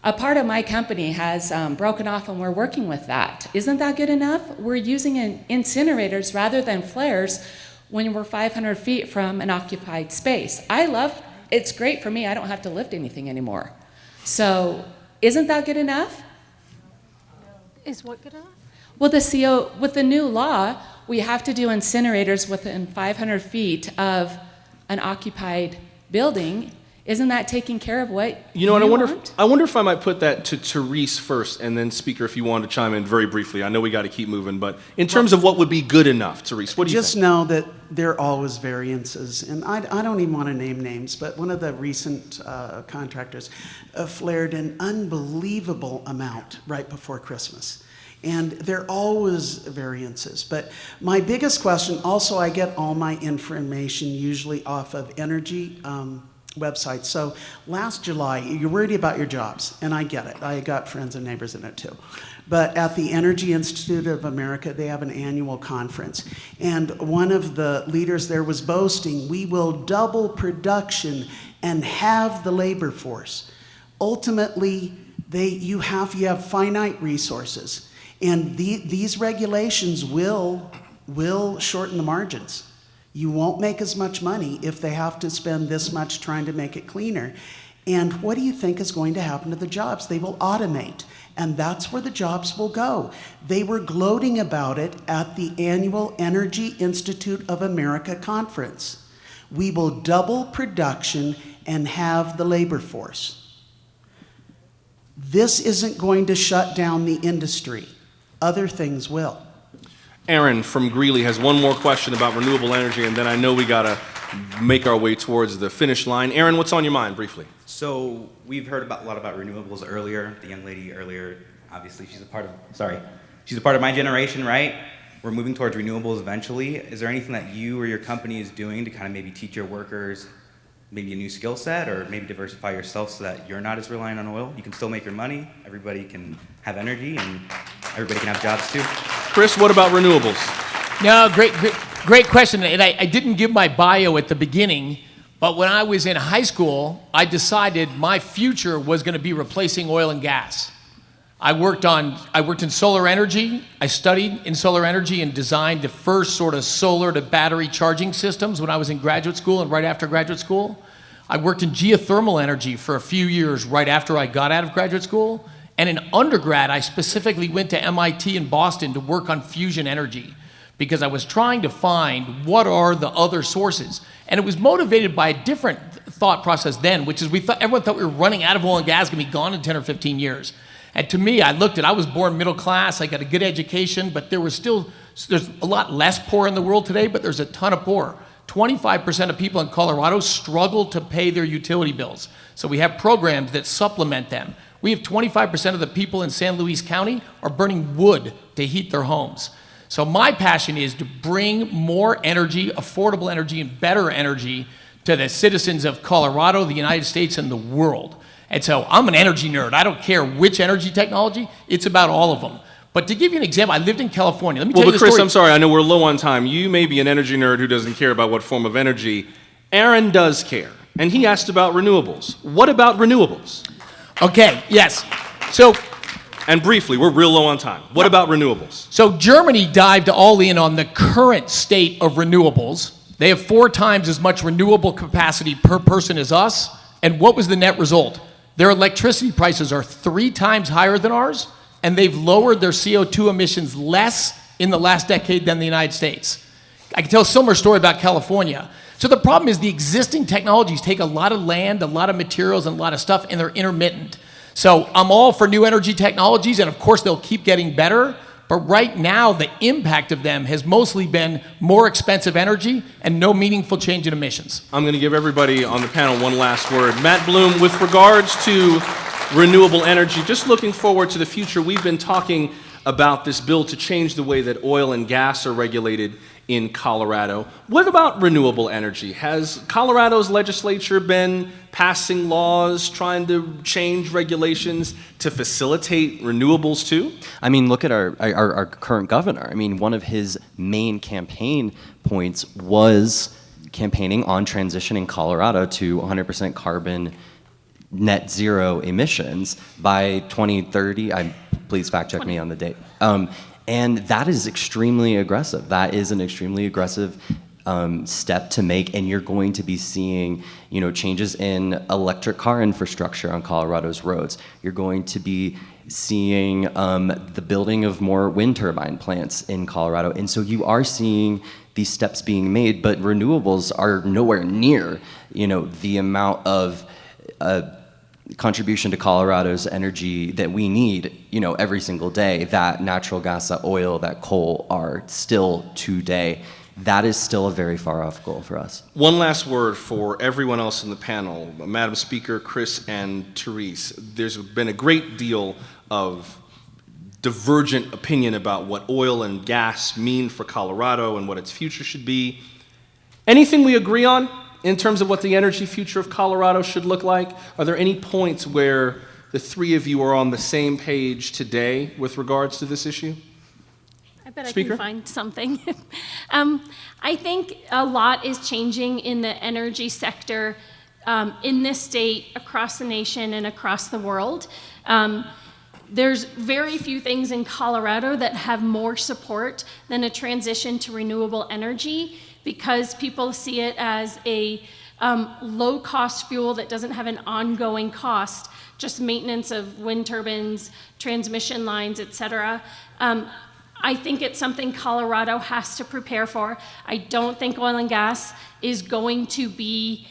a part of my company has broken off, and we're working with that. Isn't that good enough? We're using incinerators rather than flares when we're 500 feet from an occupied space. It's great for me. I don't have to lift anything anymore. So isn't that good enough? Is what good enough? Well, with the new law, we have to do incinerators within 500 feet of an occupied building. Isn't that taking care of what you want? I wonder if I might put that to Therese first, and then Speaker, if you want to chime in very briefly. I know we got to keep moving, but in terms of what would be good enough, Therese, what do you think? Just know that there are always variances, and I don't even want to name names, but one of the recent contractors flared an unbelievable amount right before Christmas. And there are always variances. But my biggest question, also I get all my information usually off of energy websites. So last July, you're worried about your jobs, and I get it. I got friends and neighbors in it too. But at the Energy Institute of America, they have an annual conference. And one of the leaders there was boasting, we will double production and halve the labor force. Ultimately, you have finite resources. And these regulations will shorten the margins. You won't make as much money if they have to spend this much trying to make it cleaner. And what do you think is going to happen to the jobs? They will automate, and that's where the jobs will go. They were gloating about it at the annual Energy Institute of America conference. We will double production and have the labor force. This isn't going to shut down the industry. Other things will. Aaron from Greeley has one more question about renewable energy, and then I know we gotta make our way towards the finish line. Aaron, what's on your mind, briefly? So we've heard a lot about renewables earlier. The young lady earlier, obviously she's a part of my generation, right? We're moving towards renewables eventually. Is there anything that you or your company is doing to kind of maybe teach your workers maybe a new skill set, or maybe diversify yourself so that you're not as reliant on oil? You can still make your money, everybody can have energy, and everybody can have jobs too. Chris, what about renewables? No, great question. And I didn't give my bio at the beginning, but when I was in high school, I decided my future was going to be replacing oil and gas. I worked in solar energy. I studied in solar energy and designed the first sort of solar to battery charging systems when I was in graduate school and right after graduate school. I worked in geothermal energy for a few years right after I got out of graduate school. And in undergrad, I specifically went to MIT in Boston to work on fusion energy because I was trying to find what are the other sources. And it was motivated by a different thought process then, which is everyone thought we were running out of oil and gas, going to be gone in 10 or 15 years. And to me, I was born middle class, I got a good education, but there's a lot less poor in the world today, but there's a ton of poor. 25% of people in Colorado struggle to pay their utility bills. So we have programs that supplement them. We have 25% of the people in San Luis County are burning wood to heat their homes. So my passion is to bring more energy, affordable energy, and better energy to the citizens of Colorado, the United States, and the world. And so I'm an energy nerd. I don't care which energy technology, it's about all of them. But to give you an example, I lived in California. Let me tell you the Chris, story. I'm sorry, I know we're low on time. You may be an energy nerd who doesn't care about what form of energy. Aaron does care, and he asked about renewables. What about renewables? Okay, yes. And briefly, we're real low on time. What about renewables? So Germany dived all in on the current state of renewables. They have 4 times as much renewable capacity per person as us. And what was the net result? Their electricity prices are 3 times higher than ours, and they've lowered their CO2 emissions less in the last decade than the United States. I can tell a similar story about California. So the problem is the existing technologies take a lot of land, a lot of materials, and a lot of stuff, and they're intermittent. So I'm all for new energy technologies, and of course they'll keep getting better, but right now the impact of them has mostly been more expensive energy and no meaningful change in emissions. I'm going to give everybody on the panel one last word. Matt Bloom, with regards to renewable energy, just looking forward to the future, we've been talking about this bill to change the way that oil and gas are regulated in Colorado. What about renewable energy? Has Colorado's legislature been passing laws, trying to change regulations to facilitate renewables too? I mean, look at our current governor. I mean, one of his main campaign points was campaigning on transitioning Colorado to 100% carbon net zero emissions by 2030. Please fact check me on the date. And that is extremely aggressive. That is an extremely aggressive step to make, and you're going to be seeing, changes in electric car infrastructure on Colorado's roads. You're going to be seeing the building of more wind turbine plants in Colorado, and so you are seeing these steps being made, but renewables are nowhere near, the amount of contribution to Colorado's energy that we need, every single day, that natural gas, that oil, that coal are still today. That is still a very far off goal for us. One last word for everyone else in the panel, Madam Speaker, Chris and Therese. There's been a great deal of divergent opinion about what oil and gas mean for Colorado and what its future should be. Anything we agree on in terms of what the energy future of Colorado should look like? Are there any points where the three of you are on the same page today with regards to this issue? I bet Speaker? I can find something. I think a lot is changing in the energy sector in this state, across the nation, and across the world. There's very few things in Colorado that have more support than a transition to renewable energy, because people see it as a low-cost fuel that doesn't have an ongoing cost, just maintenance of wind turbines, transmission lines, et cetera. I think it's something Colorado has to prepare for. I don't think oil and gas is going to be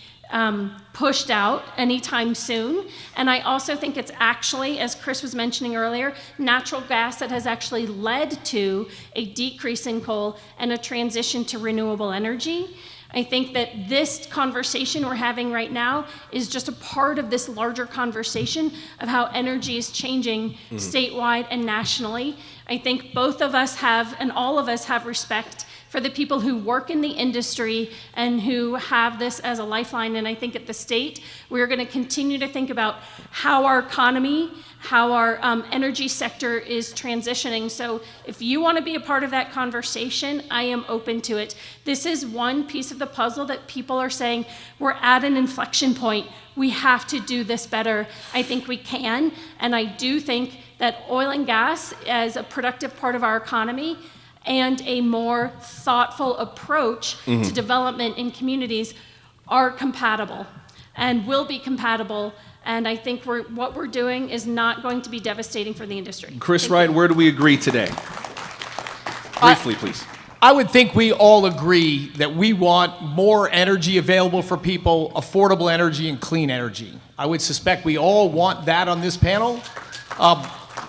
pushed out anytime soon. And I also think it's actually, as Chris was mentioning earlier, natural gas that has actually led to a decrease in coal and a transition to renewable energy. I think that this conversation we're having right now is just a part of this larger conversation of how energy is changing statewide and nationally. I think both of us have, and all of us have, respect for the people who work in the industry and who have this as a lifeline. And I think at the state, we're going to continue to think about how our economy, how our energy sector is transitioning. So if you want to be a part of that conversation, I am open to it. This is one piece of the puzzle that people are saying, we're at an inflection point. We have to do this better. I think we can. And I do think that oil and gas as a productive part of our economy and a more thoughtful approach to development in communities are compatible and will be compatible. And I think what we're doing is not going to be devastating for the industry. Chris Wright, where do we agree today? Briefly, please. I would think we all agree that we want more energy available for people, affordable energy and clean energy. I would suspect we all want that on this panel.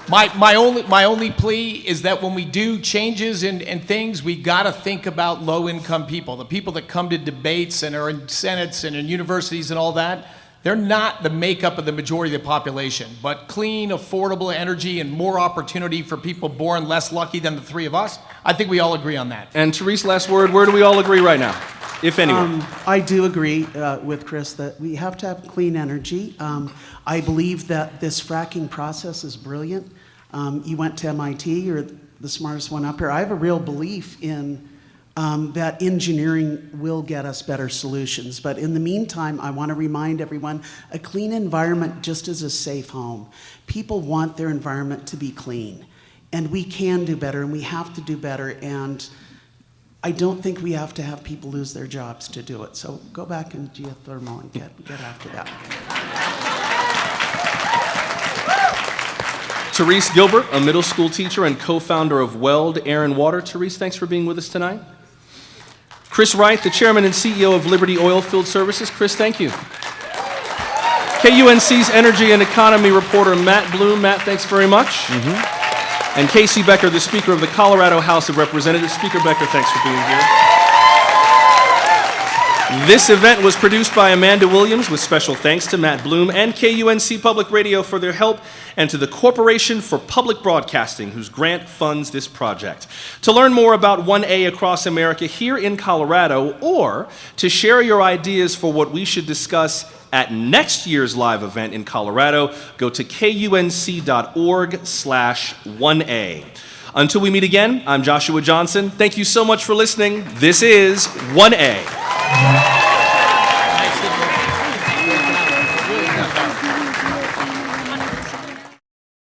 My only plea is that when we do changes and things, we got to think about low-income people, the people that come to debates and are in senates and in universities and all that. They're not the makeup of the majority of the population, but clean, affordable energy and more opportunity for people born less lucky than the three of us. I think we all agree on that. And Therese, last word, where do we all agree right now, if anyone? I do agree with Chris that we have to have clean energy. I believe that this fracking process is brilliant. You went to MIT, you're the smartest one up here. I have a real belief in that engineering will get us better solutions. But in the meantime, I want to remind everyone, a clean environment just is a safe home. People want their environment to be clean. And we can do better, and we have to do better. And I don't think we have to have people lose their jobs to do it. So go back and geothermal and get after that. Therese Gilbert, a middle school teacher and co-founder of Weld Air and Water. Therese, thanks for being with us tonight. Chris Wright, the chairman and CEO of Liberty Oilfield Services. Chris, thank you. KUNC's energy and economy reporter Matt Bloom. Matt, thanks very much. And Casey Becker, the Speaker of the Colorado House of Representatives. Speaker Becker, thanks for being here. This event was produced by Amanda Williams with special thanks to Matt Bloom and KUNC Public Radio for their help and to the Corporation for Public Broadcasting, whose grant funds this project. To learn more about 1A across America here in Colorado, or to share your ideas for what we should discuss at next year's live event in Colorado, go to kunc.org/1A. Until we meet again, I'm Joshua Johnson. Thank you so much for listening. This is 1A.